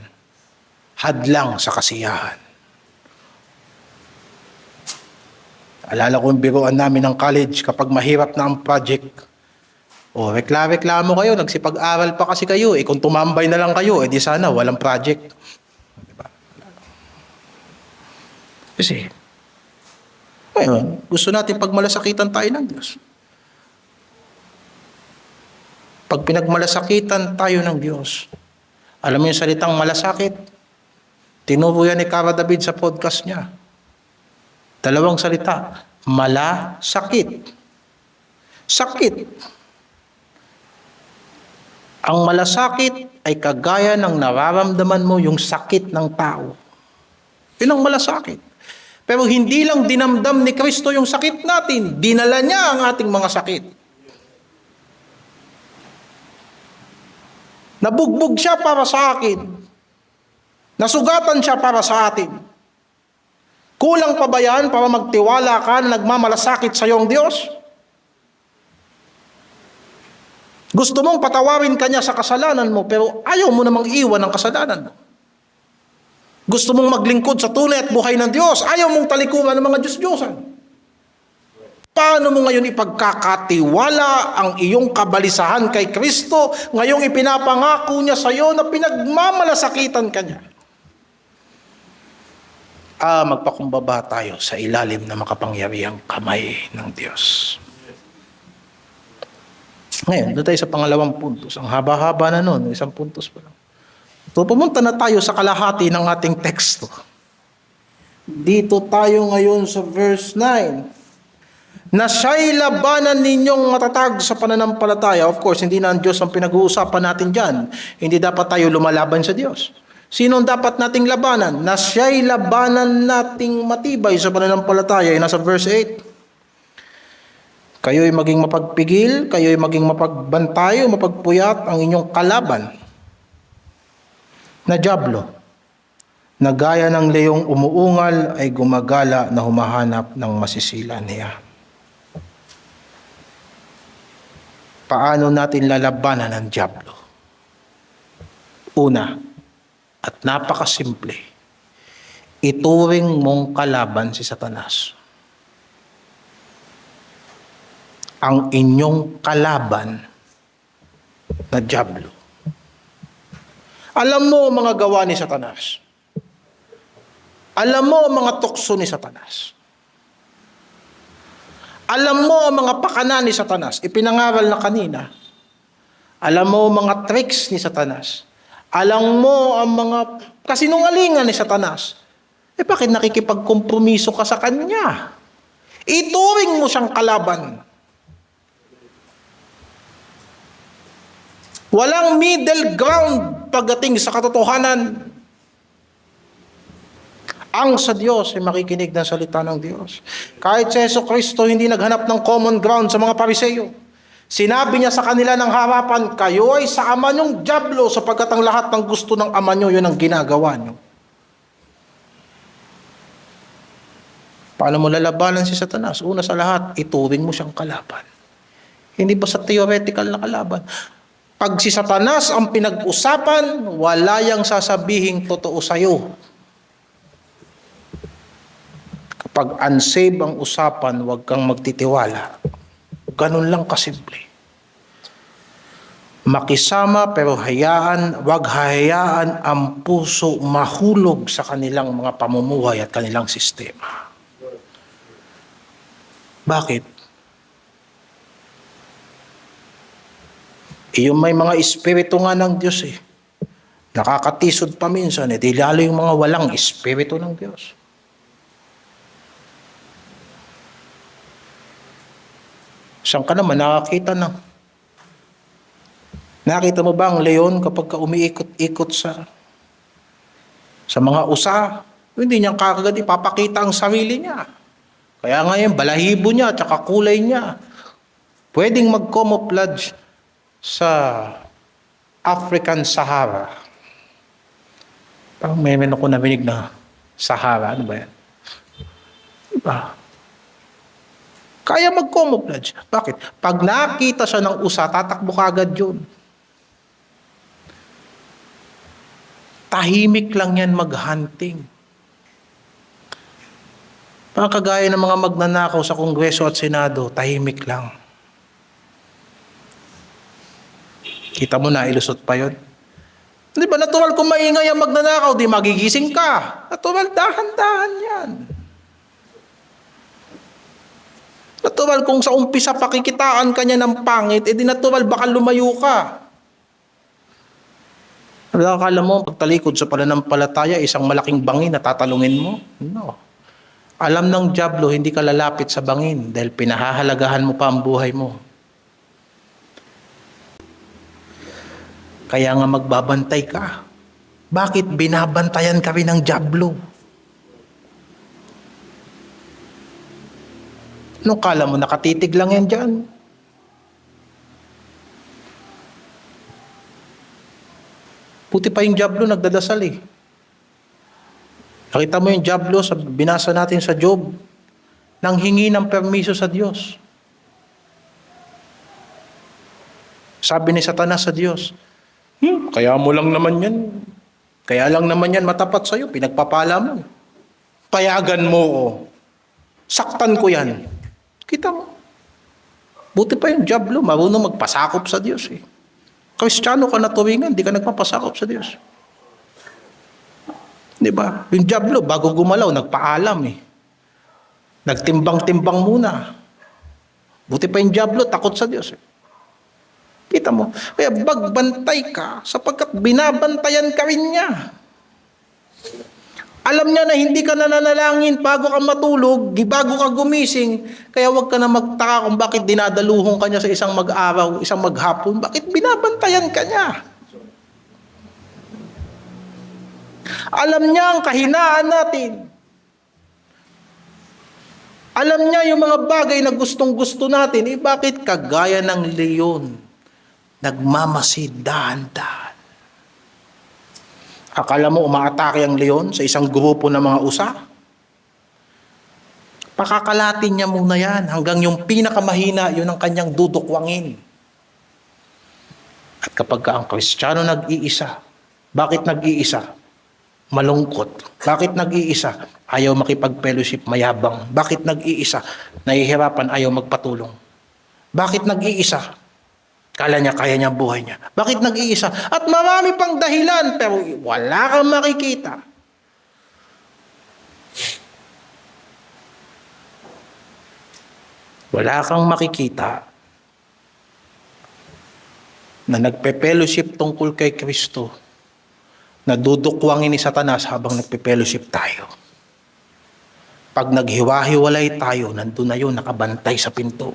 hadlang sa kasiyahan. Alala ko yung biruan namin ng college kapag mahirap na ang project. Reklamo kayo, nagsipag-aral pa kasi kayo. Kung tumambay na lang kayo, di sana walang project. Diba? Kasi, ngayon, gusto natin pagmalasakitan tayo ng Diyos. Pag pinagmalasakitan tayo ng Diyos, alam mo yung salitang malasakit? Tinuro yan ni Cara David sa podcast niya. 2 salita, malasakit. Sakit. Ang malasakit ay kagaya ng nararamdaman mo yung sakit ng tao. Yun ang malasakit. Pero hindi lang dinamdam ni Kristo yung sakit natin, dinala niya ang ating mga sakit. Nabugbog siya para sa akin. Nasugatan siya para sa atin. Kulang pa ba yan para magtiwala ka na nagmamalasakit sa iyong Diyos? Gusto mong patawarin ka niya sa kasalanan mo, pero ayaw mo namang iwan ang kasalanan mo. Gusto mong maglingkod sa tunay at buhay ng Diyos, ayaw mong talikuran ng mga Diyos-Diyosan. Paano mo ngayon ipagkakatiwala ang iyong kabalisahan kay Kristo, ngayong ipinapangako niya sa iyo na pinagmamalasakitan ka niya? Magpakumbaba tayo sa ilalim na makapangyarihang kamay ng Diyos. Ngayon, doon tayo sa pangalawang puntos. Ang haba-haba na nun, 1 puntos pa lang. So, pumunta na tayo sa kalahati ng ating teksto. Dito tayo ngayon sa verse 9. Na siya'y labanan ninyong matatag sa pananampalataya. Of course, hindi na ang Diyos ang pinag-uusapan natin dyan. Hindi dapat tayo lumalaban sa Diyos. Sino dapat nating labanan? Na siya'y labanan nating matibay sa pananampalataya. Nasa verse 8. Kayo'y maging mapagpigil, kayo'y maging mapagbantay o mapagpuyat ang inyong kalaban na dyablo, na gaya ng leong umuungal ay gumagala na humahanap ng masisila niya. Paano natin lalabanan ang dyablo? Una, at napakasimple, ituring mong kalaban si Satanas. Ang inyong kalaban na dyablo. Alam mo ang mga gawa ni Satanas. Alam mo ang mga tukso ni Satanas. Alam mo ang mga pakana ni Satanas. Ipinangaral na kanina. Alam mo ang mga tricks ni Satanas. Alam mo ang mga kasinungalingan ni Satanas. Bakit nakikipagkompromiso ka sa kanya? Ituring mo siyang kalaban. Walang middle ground pagdating sa katotohanan. Ang sa Diyos ay makikinig ng salita ng Diyos. Kahit si Jesucristo hindi naghanap ng common ground sa mga Pariseyo. Sinabi niya sa kanila ng harapan, kayo ay sa ama niyong dyablo sapagkat ang lahat ng gusto ng ama niyo, yun ang ginagawa niyo. Paano mo lalabanan si Satanas? Una sa lahat, ituring mo siyang kalaban. Hindi ba sa theoretical na kalaban? Pag si Satanas ang pinag-usapan, wala yang sasabihing totoo sa'yo. Kapag unsaved ang usapan, huwag kang magtitiwala. Ganun lang kasimple. Makisama pero wag hayaan ang puso mahulog sa kanilang mga pamumuhay at kanilang sistema. Bakit? Yung may mga espiritu nga ng Diyos nakakatisod pa minsan di lalo yung mga walang espiritu ng Diyos. Saan ka naman nakakita mo ba ang leon kapag ka umiikot-ikot sa mga usa? Hindi niya kagad ipapakita ang sarili niya. Kaya ngayon, balahibo niya at saka kulay niya, pwedeng mag-camouflage sa African Sahara. Parang meron ako narinig na Sahara. Ano ba yan? Diba? Kaya mag-camouflage. Bakit? Pag nakita siya ng usa, tatakbo kagad yun. Tahimik lang yan mag-hunting. Parang kagaya ng mga magnanakaw sa Kongreso at Senado, tahimik lang. Kita mo na, ilusot pa yun. Di ba, natural kung maingay ang magnanakaw, di magigising ka. Natural, dahan-dahan yan. Natural kung sa umpisa pakikitaan ka niya ng pangit, di natural baka lumayo ka. Akala mo, pagtalikod sa pananampalataya, isang malaking bangin na tatalungin mo? No. Alam ng dyablo, hindi ka lalapit sa bangin dahil pinahahalagahan mo pa ang buhay mo. Kaya nga magbabantay ka. Bakit binabantayan ka rin ng dyablo? Anong kala mo, nakatitig lang yan dyan? Puti pa yung dyablo, nagdadasal eh. Nakita mo yung dyablo, binasa natin sa Job, nang hingi ng permiso sa Diyos. Sabi ni Satanas sa Diyos, kaya mo lang naman yan. Kaya lang naman yan matapat sa'yo, pinagpapala mo. Payagan mo, oh. Saktan ko yan. Kita mo. Buti pa yung dyablo, marunong magpasakop sa Diyos eh. Kristiyano ka na tuwingan, di ka nagpapasakop sa Diyos. Di ba? Yung dyablo, bago gumalaw, nagpaalam eh. Nagtimbang-timbang muna. Buti pa yung dyablo, takot sa Diyos eh. Kita mo? Kaya bagbantay ka sapagkat binabantayan ka rin niya. Alam niya na hindi ka nananalangin bago ka matulog, bago ka gumising, kaya huwag ka na magtaka kung bakit dinadaluhong ka niya sa isang mag-araw, isang maghapon. Bakit binabantayan ka niya? Alam niya ang kahinaan natin. Alam niya yung mga bagay na gustong-gusto natin. Bakit kagaya ng leon, nagmamasid dahan-dahan? Akala mo umaatake ang leon sa isang grupo ng mga usa? Pakakalatin niya muna yan hanggang yung pinakamahina, yun ang kanyang dudukwangin. At kapag ang Kristiyano nag-iisa, bakit nag-iisa? Malungkot. Bakit nag-iisa? Ayaw makipag-fellowship, mayabang. Bakit nag-iisa? Nahihirapan, ayaw magpatulong. Bakit nag-iisa? Kala niya, kaya niya buhay niya. Bakit nag-iisa? At marami pang dahilan, pero wala kang makikita. Wala kang makikita na nagpe-fellowship tungkol kay Kristo, na dudukwangin ni Satanas habang nagpe-fellowship tayo. Pag naghiwa-hiwalay tayo, nandun na yun, nakabantay sa pinto.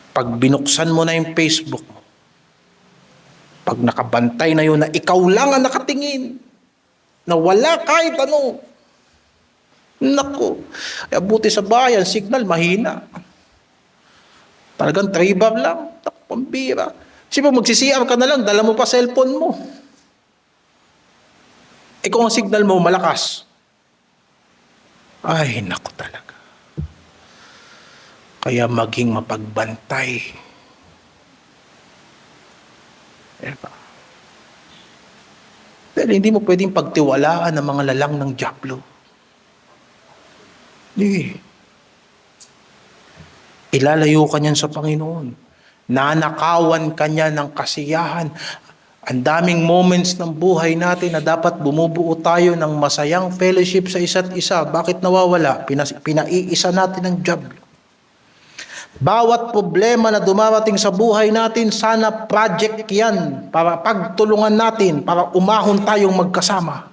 Pag binuksan mo na yung Facebook mo, pag nakabantay na yun na ikaw lang ang nakatingin, na wala kahit ano, naku, kaya buti sa bayan, signal mahina. Talagang 3 bar lang, naku, pambira. Kasi pag magsisiyar ka na lang, dala mo pa cellphone mo. Kung ang signal mo malakas, ay naku talaga. Kaya maging mapagbantay. Diba? Dahil hindi mo pwedeng pagtiwalaan ng mga lalang ng dyablo. Hindi. Ilalayo ka niyan sa Panginoon. Nanakawan ka niya ng kasiyahan. Ang daming moments ng buhay natin na dapat bumubuo tayo ng masayang fellowship sa isa't isa. Bakit nawawala? Pinaiisa natin ng dyablo. Bawat problema na dumarating sa buhay natin, sana project yan para pagtulungan natin, para umahon tayong magkasama.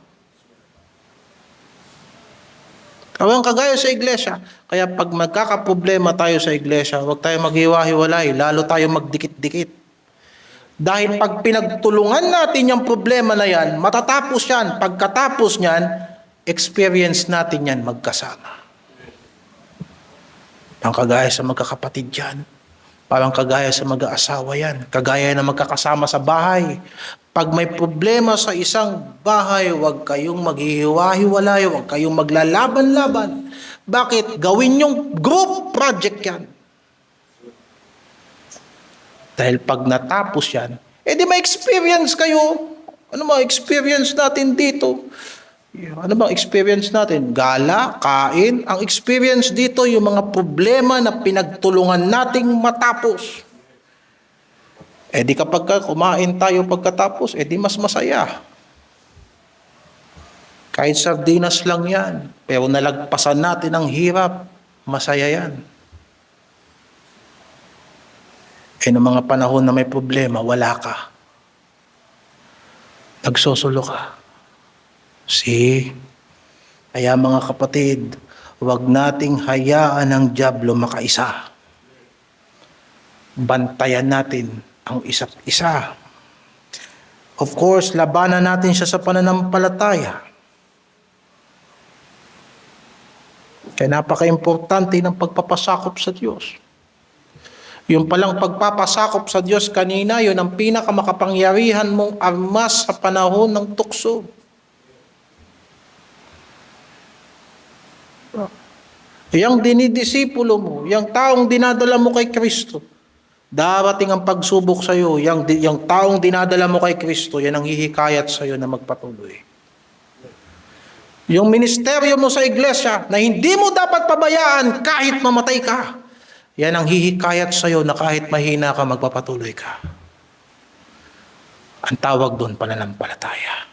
Kawang kagaya sa iglesia. Kaya pag magkakaproblema tayo sa iglesia, huwag tayo maghiwa-hiwalay, lalo tayo magdikit-dikit. Dahil pag pinagtulungan natin yung problema na yan, matatapos yan. Pagkatapos niyan, experience natin yan magkasama. Ang kagaya sa magkakapatid yan. Parang kagaya sa mag-aasawa yan. Kagaya na magkakasama sa bahay. Pag may problema sa isang bahay, huwag kayong maghihiwa-hiwalay, huwag kayong maglalaban-laban. Bakit? Gawin yung group project yan. Dahil pag natapos yan, di may experience kayo. Ano ba experience natin dito? Ano bang experience natin? Gala, kain. Ang experience dito, yung mga problema na pinagtulungan nating matapos. Di kapag kumain tayo pagkatapos, di mas masaya. Kahit sardinas lang yan, pero nalagpasan natin ang hirap, masaya yan. Noong mga panahon na may problema, wala ka. Nagsosolo ka. Kaya mga kapatid, huwag nating hayaan ang dyablo makaisa. Bantayan natin ang isa't isa. Of course, labanan natin siya sa pananampalataya. Kaya napaka-importante ng pagpapasakop sa Diyos. Yung palang pagpapasakop sa Diyos kanina, yun ang pinakamakapangyarihan mong armas sa panahon ng tukso. Yang dinidisipulo mo, yung taong dinadala mo kay Kristo, darating ang pagsubok sa iyo, yung taong dinadala mo kay Kristo, yan ang hihikayat sa iyo na magpatuloy. Yung ministeryo mo sa iglesia na hindi mo dapat pabayaan kahit mamatay ka, yan ang hihikayat sa iyo na kahit mahina ka, magpapatuloy ka. Ang tawag doon, pananampalataya.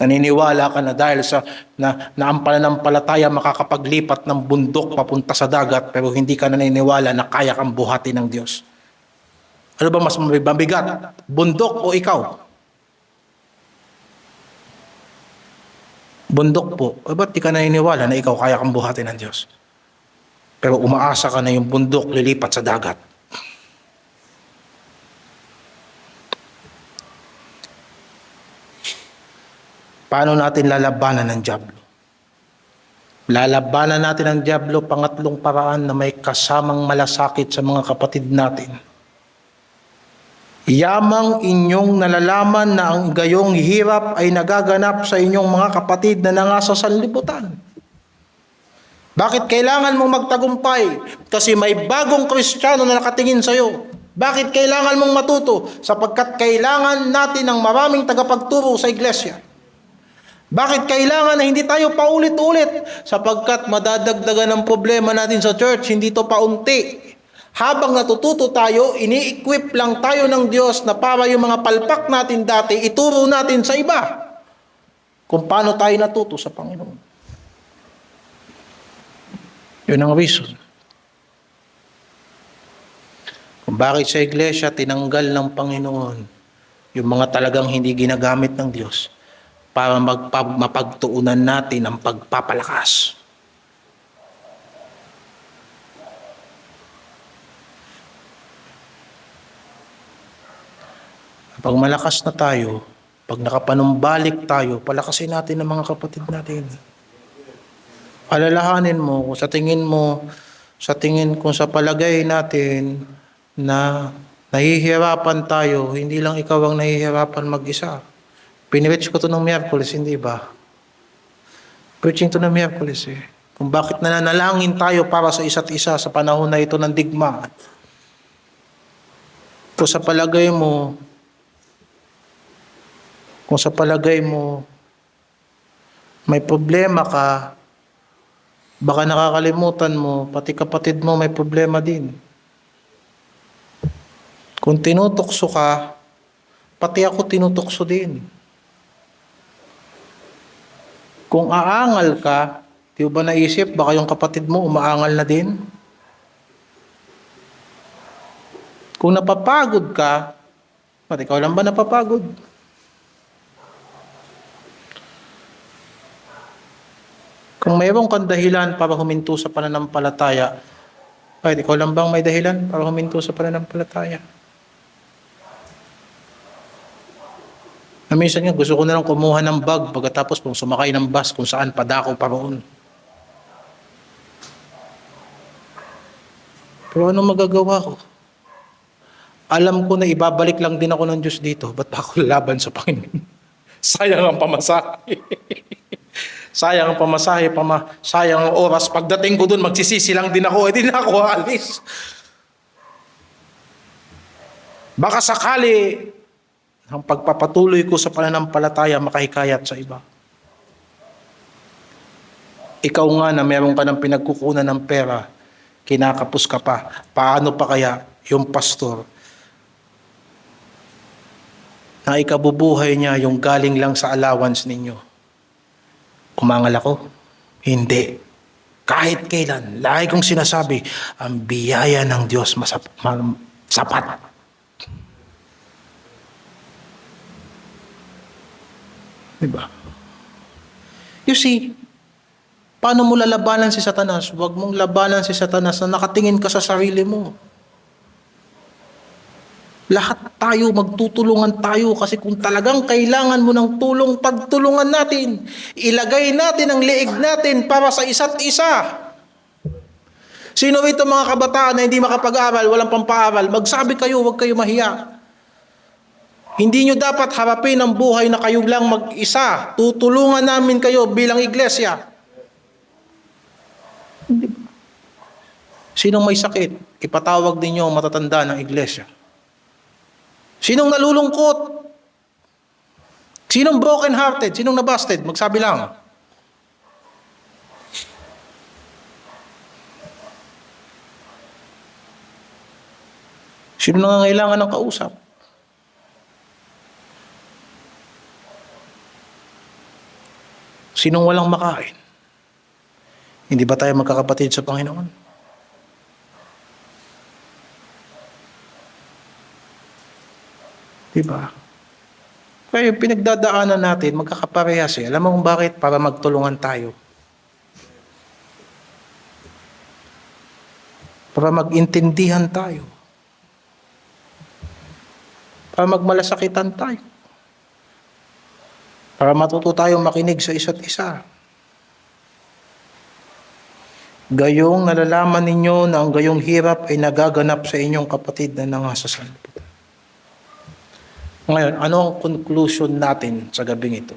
Naniniwala ka na dahil na ang pananampalataya makakapaglipat ng bundok papunta sa dagat, pero hindi ka naniniwala na kaya kang buhatin ng Diyos. Ano ba mas mabigat? Bundok o ikaw? Bundok po. Ba't di ka naniniwala na ikaw kaya kang buhatin ng Diyos? Pero umaasa ka na yung bundok lilipat sa dagat. Paano natin lalabanan ng dyablo? Lalabanan natin ang dyablo, pangatlong paraan na may kasamang malasakit sa mga kapatid natin. Yamang inyong nalalaman na ang gayong hirap ay nagaganap sa inyong mga kapatid na nangasa sanlibutan. Bakit kailangan mong magtagumpay? Kasi may bagong Kristiyano na nakatingin sa iyo. Bakit kailangan mong matuto? Sapagkat kailangan natin ng maraming tagapagturo sa iglesia. Bakit kailangan na hindi tayo paulit-ulit? Sapagkat madadagdagan ang problema natin sa church, hindi to paunti. Habang natututo tayo, ini-equip lang tayo ng Diyos na para yung mga palpak natin dati, ituro natin sa iba. Kung paano tayo natuto sa Panginoon. Yun ang reason. Kung bakit sa iglesia tinanggal ng Panginoon yung mga talagang hindi ginagamit ng Diyos para mapagtuunan natin ang pagpapalakas. Pag malakas na tayo, pag nakapanumbalik tayo, palakasin natin ang mga kapatid natin. Alalahanin mo, kung sa tingin kung sa palagay natin na nahihirapan tayo, hindi lang ikaw ang nahihirapan mag-isa. Pinirich ko to ng Miyerkules, hindi ba? Preaching to ng Miyerkules eh. Kung bakit nananalangin tayo para sa isa't isa sa panahon na ito ng digmaan. Kung sa palagay mo, may problema ka, baka nakakalimutan mo, pati kapatid mo may problema din. Kung tinutokso ka, pati ako tinutokso din. Kung aangal ka, di ba naisip, baka yung kapatid mo umaangal na din? Kung napapagod ka, ba't ikaw lang ba napapagod? Kung mayroong kang dahilan para huminto sa pananampalataya, bakit ikaw lang bang may dahilan para huminto sa pananampalataya? Na minsan nga gusto ko na lang kumuha ng bag pagkatapos kung sumakay ng bus kung saan padako pa roon. Pero anong magagawa ko? Alam ko na ibabalik lang din ako ng Diyos dito. Ba't pa ako laban sa Panginoon? Sayang ang pamasahe. Sayang ang pamasahe, sayang ang oras. Pagdating ko dun, magsisisi lang din ako. Hindi na ako alis. Baka sakali, ang pagpapatuloy ko sa pananampalataya makahikayat sa iba. Ikaw nga na meron ka ng pinagkukunan ng pera, kinakapos ka pa. Paano pa kaya yung pastor na ikabubuhay niya yung galing lang sa allowance ninyo? Umangal ako? Hindi. Kahit kailan, lagi kong sinasabi, ang biyaya ng Diyos sapat. Diba? You see, paano mo lalabanan si Satanas? Huwag mong labanan si Satanas na nakatingin ka sa sarili mo. Lahat tayo, magtutulungan tayo kasi kung talagang kailangan mo ng tulong, pagtulungan natin. Ilagay natin ang liig natin para sa isa't isa. Sino ito mga kabataan na hindi makapag-aral, walang pampaaral? Magsabi kayo, huwag kayo mahiya. Hindi nyo dapat harapin ang buhay na kayo lang mag-isa. Tutulungan namin kayo bilang iglesia. Sinong may sakit, ipatawag ninyo ang matatanda ng iglesia. Sinong nalulungkot? Sinong broken hearted? Sinong nabusted? Magsabi lang. Sino nangangailangan ng kausap? Sinong walang makain? Hindi ba tayo magkakapatid sa Panginoon? Diba? Kaya yung pinagdadaanan natin, magkakaparehas eh. Alam mo kung bakit? Para magtulungan tayo. Para magintindihan tayo. Para magmalasakitan tayo. Para matuto tayong makinig sa isa't isa. Gayong nalalaman ninyo na ang gayong hirap ay nagaganap sa inyong kapatid na nangasa sa sanlibutan. Ngayon, ano ang conclusion natin sa gabing ito?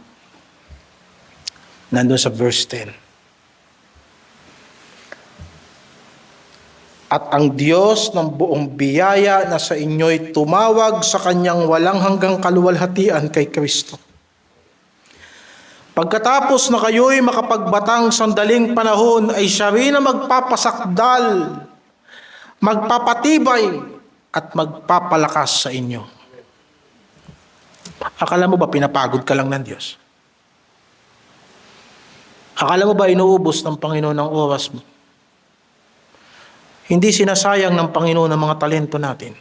Nandun sa verse 10. At ang Diyos ng buong biyaya na sa inyo'y tumawag sa kanyang walang hanggang kaluwalhatian kay Kristo. Pagkatapos na kayo'y makapagbatang sandaling panahon, ay siya rin na magpapasakdal, magpapatibay, at magpapalakas sa inyo. Akala mo ba pinapagod ka lang ng Diyos? Akala mo ba inuubos ng Panginoon ang oras mo? Hindi sinasayang ng Panginoon ang mga talento natin.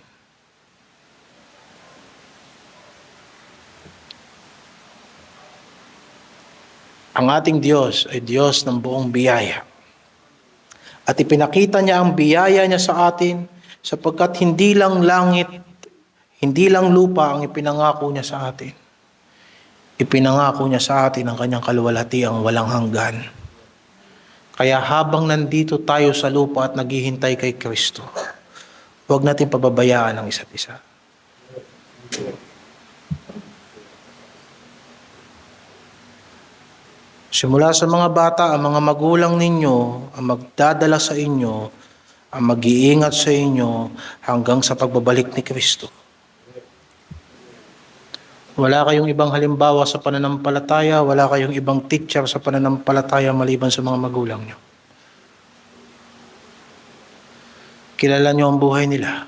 Ang ating Diyos ay Diyos ng buong biyaya. At ipinakita niya ang biyaya niya sa atin sapagkat hindi lang langit, hindi lang lupa ang ipinangako niya sa atin. Ipinangako niya sa atin ang kanyang kaluwalhatiang walang hanggan. Kaya habang nandito tayo sa lupa at naghihintay kay Kristo, huwag natin pababayaan ang isa't isa. Simula sa mga bata, ang mga magulang ninyo, ang magdadala sa inyo, ang mag-iingat sa inyo hanggang sa pagbabalik ni Kristo. Wala kayong ibang halimbawa sa pananampalataya, wala kayong ibang teacher sa pananampalataya maliban sa mga magulang nyo. Kilala nyo ang buhay nila.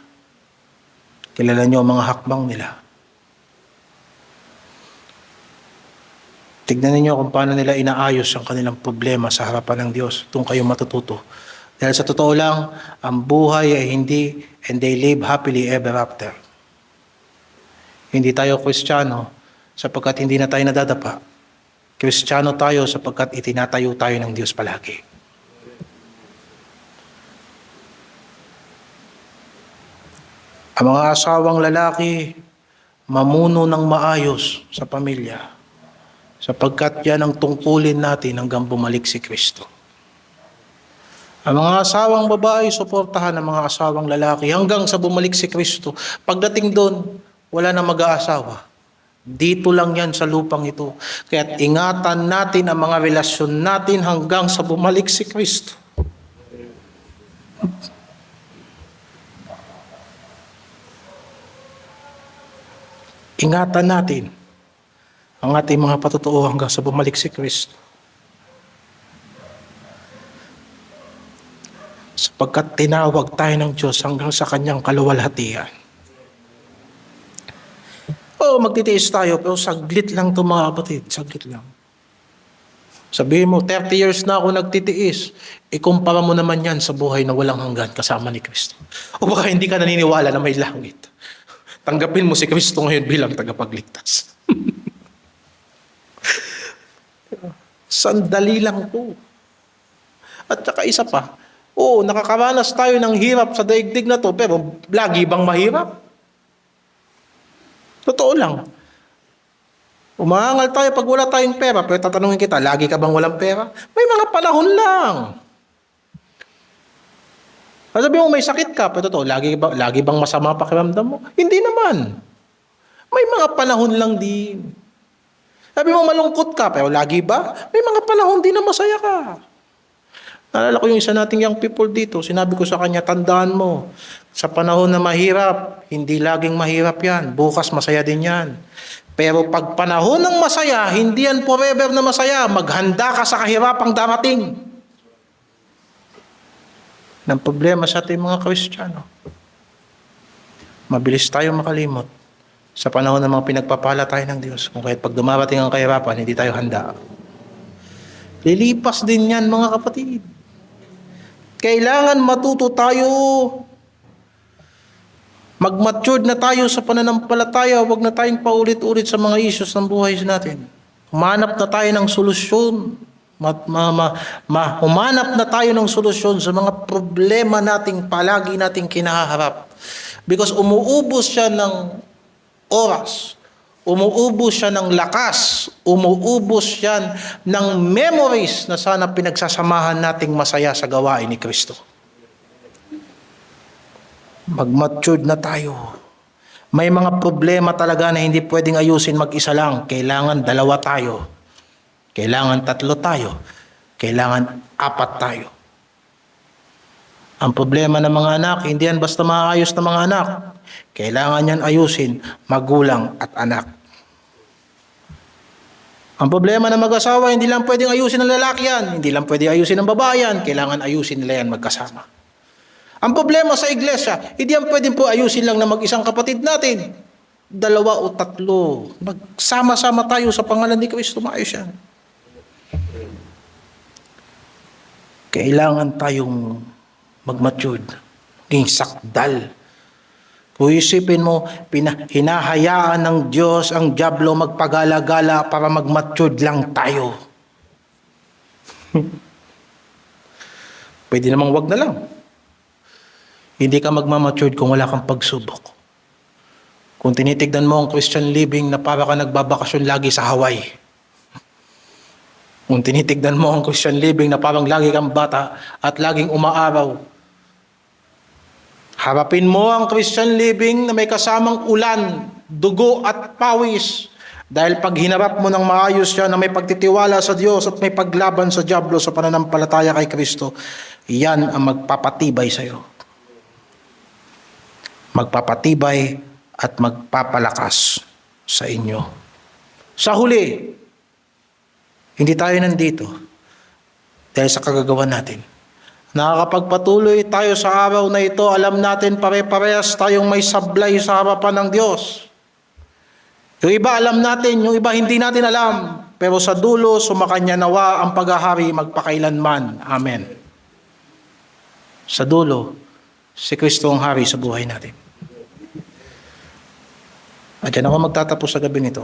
Kilala nyo ang mga hakbang nila. Tignan niyo kung paano nila inaayos ang kanilang problema sa harapan ng Diyos. Doon kayo matututo. Dahil sa totoo lang, ang buhay ay hindi, and they live happily ever after. Hindi tayo Kristiyano sapagkat hindi na tayo nadadapa. Kristiyano tayo sapagkat itinatayo tayo ng Diyos palagi. Ang mga asawang lalaki, mamuno ng maayos sa pamilya, sapagkat yan ang tungkulin natin hanggang bumalik si Kristo. Ang mga asawang babae, suportahan ang mga asawang lalaki hanggang sa bumalik si Kristo. Pagdating doon, wala na mag-aasawa. Dito lang yan sa lupang ito. Kaya't ingatan natin ang mga relasyon natin hanggang sa bumalik si Kristo. Ingatan natin ang ating mga patutuo hanggang sa bumalik si Kristo. Sapagkat tinawag tayo ng Diyos hanggang sa kanyang kaluwalhatian. Oo, magtitiis tayo, pero saglit lang ito mga kapatid, saglit lang. Sabihin mo, 30 years na ako nagtitiis, ikumpara mo naman yan sa buhay na walang hanggan kasama ni Kristo. O baka hindi ka naniniwala na may langit. Tanggapin mo si Kristo ngayon bilang tagapagligtas. Sandali lang po. At saka isa pa, oo, nakakaranas tayo ng hirap sa daigdig na to, pero lagi bang mahirap? Totoo lang. Umaangal tayo pag wala tayong pera, pero tatanungin kita, lagi ka bang walang pera? May mga panahon lang. Sabi mo may sakit ka, pero totoo, lagi bang masama pakiramdam mo? Hindi naman. May mga panahon lang din. Sabi mo malungkot ka, pero lagi ba? May mga panahon din na masaya ka. Naalala ko yung isa nating young people dito, sinabi ko sa kanya, tandaan mo, sa panahon na mahirap, hindi laging mahirap yan. Bukas masaya din yan. Pero pag panahon ng masaya, hindi yan forever na masaya. Maghanda ka sa kahirapang darating. Ng problema sa ating mga Kristiyano. Mabilis tayo makalimot sa panahon ng mga pinagpapala tayo ng Diyos. Kung kahit pag dumarating ang kahirapan, hindi tayo handa. Lilipas din yan mga kapatid. Kailangan matuto tayo. Mag-matured na tayo sa pananampalataya. Huwag na tayong paulit-ulit sa mga issues ng buhay natin. Humanap na tayo ng solusyon. Humanap na tayo ng solusyon sa mga problema nating palagi nating kinaharap. Because umuubos siya ng oras, umuubos siya ng lakas, umuubos siya ng memories na sana pinagsasamahan nating masaya sa gawain ni Kristo. Mag-matured na tayo. May mga problema talaga na hindi pwedeng ayusin mag-isa lang. Kailangan 2 tayo. Kailangan 3 tayo. Kailangan 4 tayo. Ang problema ng mga anak, hindi yan basta maayos ng mga anak. Kailangan yan ayusin, magulang at anak. Ang problema ng mag-asawa, hindi lang pwedeng ayusin ng lalaki yan. Hindi lang pwedeng ayusin ng babae yan. Kailangan ayusin nila yan magkasama. Ang problema sa iglesia, hindi yan pwedeng po ayusin lang na mag-isang kapatid natin. 2 o 3. Magsama-sama tayo sa pangalan ni Kristo, maayos yan. Kailangan tayong mag-matured, maging sakdal. Kung isipin mo, hinahayaan ng Diyos ang dyablo magpagala-gala para mag-matured lang tayo. Pwede namang wag na lang. Hindi ka magmamatured kung wala kang pagsubok. Kung tinitignan mo ang Christian living na para ka nagbabakasyon lagi sa Hawaii. Kung tinitignan mo ang Christian living na parang lagi kang bata at laging umaaraw. Harapin mo ang Christian living na may kasamang ulan, dugo at pawis. Dahil pag hinarap mo ng maayos yan na may pagtitiwala sa Diyos at may paglaban sa dyablo sa pananampalataya kay Kristo, yan ang magpapatibay sa iyo. Magpapatibay at magpapalakas sa inyo. Sa huli, hindi tayo nandito dahil sa kagagawa natin. Nakakapagpatuloy tayo sa araw na ito, alam natin pare-parehas tayong may sablay sa harapan ng Diyos. Yung iba alam natin, yung iba hindi natin alam. Pero sa dulo, sumakanya nawa ang paghahari magpakailanman. Amen. Sa dulo, si Kristo ang hari sa buhay natin. At yan ako magtatapos sa gabi nito.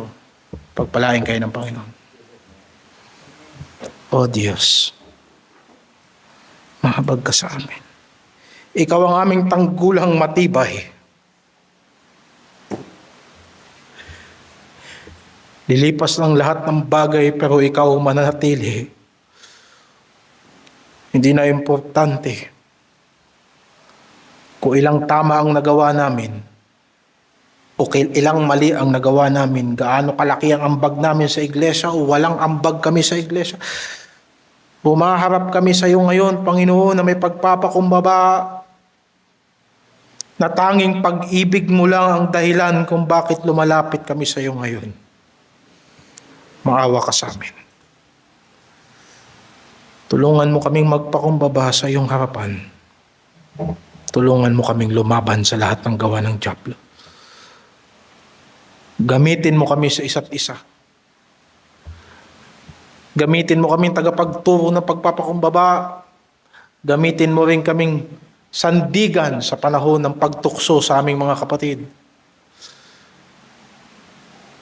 Pagpalain kayo ng Panginoon. O Diyos, mahabag ka sa amin. Ikaw ang aming tanggulang matibay. Lilipas lang lahat ng bagay pero ikaw mananatili. Hindi na importante kung ilang tama ang nagawa namin o ilang mali ang nagawa namin, gaano kalaki ang ambag namin sa iglesia o walang ambag kami sa iglesia. Humaharap kami sa iyo ngayon, Panginoon, na may pagpapakumbaba, na tanging pag-ibig mo lang ang dahilan kung bakit lumalapit kami sa iyo ngayon. Maawa ka sa amin. Tulungan mo kaming magpakumbaba sa iyong harapan. Tulungan mo kaming lumaban sa lahat ng gawa ng dyablo. Gamitin mo kami sa isa't isa. Gamitin mo kaming tagapagturo ng pagpapakumbaba. Gamitin mo rin kaming sandigan sa panahon ng pagtukso sa aming mga kapatid.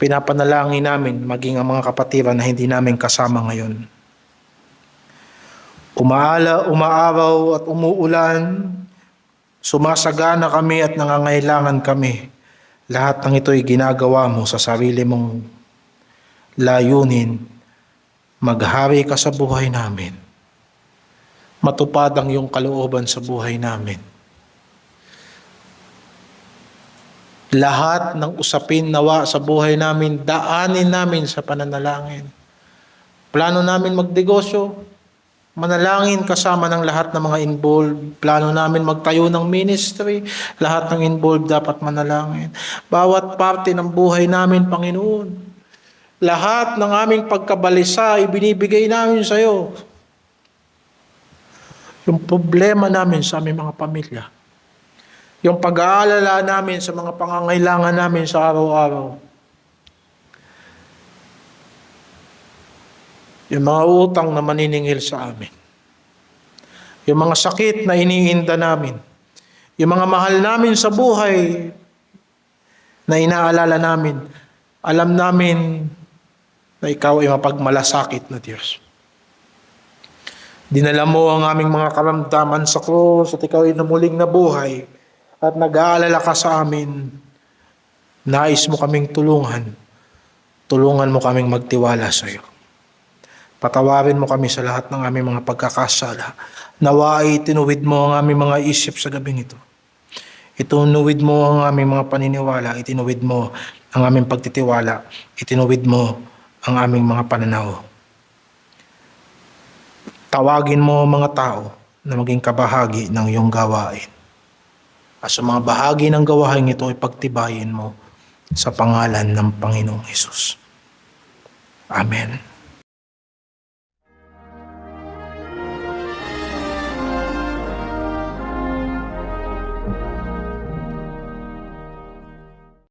Pinapanalangin namin maging ang mga kapatiran na hindi namin kasama ngayon. Umaaraw at umuulan, sumasagana kami at nangangailangan kami. Lahat ng ito'y ginagawa mo sa sarili mong layunin. Maghari ka sa buhay namin. Matupad ang iyong kalooban sa buhay namin. Lahat ng usapin nawa sa buhay namin, daanin namin sa pananalangin. Plano namin magnegosyo, manalangin kasama ng lahat ng mga involved. Plano namin magtayo ng ministry, lahat ng involved dapat manalangin. Bawat parte ng buhay namin, Panginoon, lahat ng aming pagkabalisa, ibinibigay namin sa iyo. Yung problema namin sa aming mga pamilya, yung pag-aalala namin sa mga pangangailangan namin sa araw-araw, yung mga utang na maniningil sa amin, yung mga sakit na iniinda namin, yung mga mahal namin sa buhay na inaalala namin, alam namin na ikaw ay mapagmalasakit na Diyos. Dinala mo ang aming mga karamdaman sa krus at ikaw ay namuling nabuhay at nag-aalala ka sa amin. Nais mo kaming tulungan. Tulungan mo kaming magtiwala sa iyo. Patawarin mo kami sa lahat ng aming mga pagkakasala. Nawa ay tinuwid mo ang aming mga isip sa gabing ito. Itinuwid mo ang aming mga paniniwala. Itinuwid mo ang aming pagtitiwala. Itinuwid mo ang aming mga pananaw. Tawagin mo ang mga tao na maging kabahagi ng iyong gawain. At sa mga bahagi ng gawain ito, ipagtibayin mo sa pangalan ng Panginoong Hesus. Amen.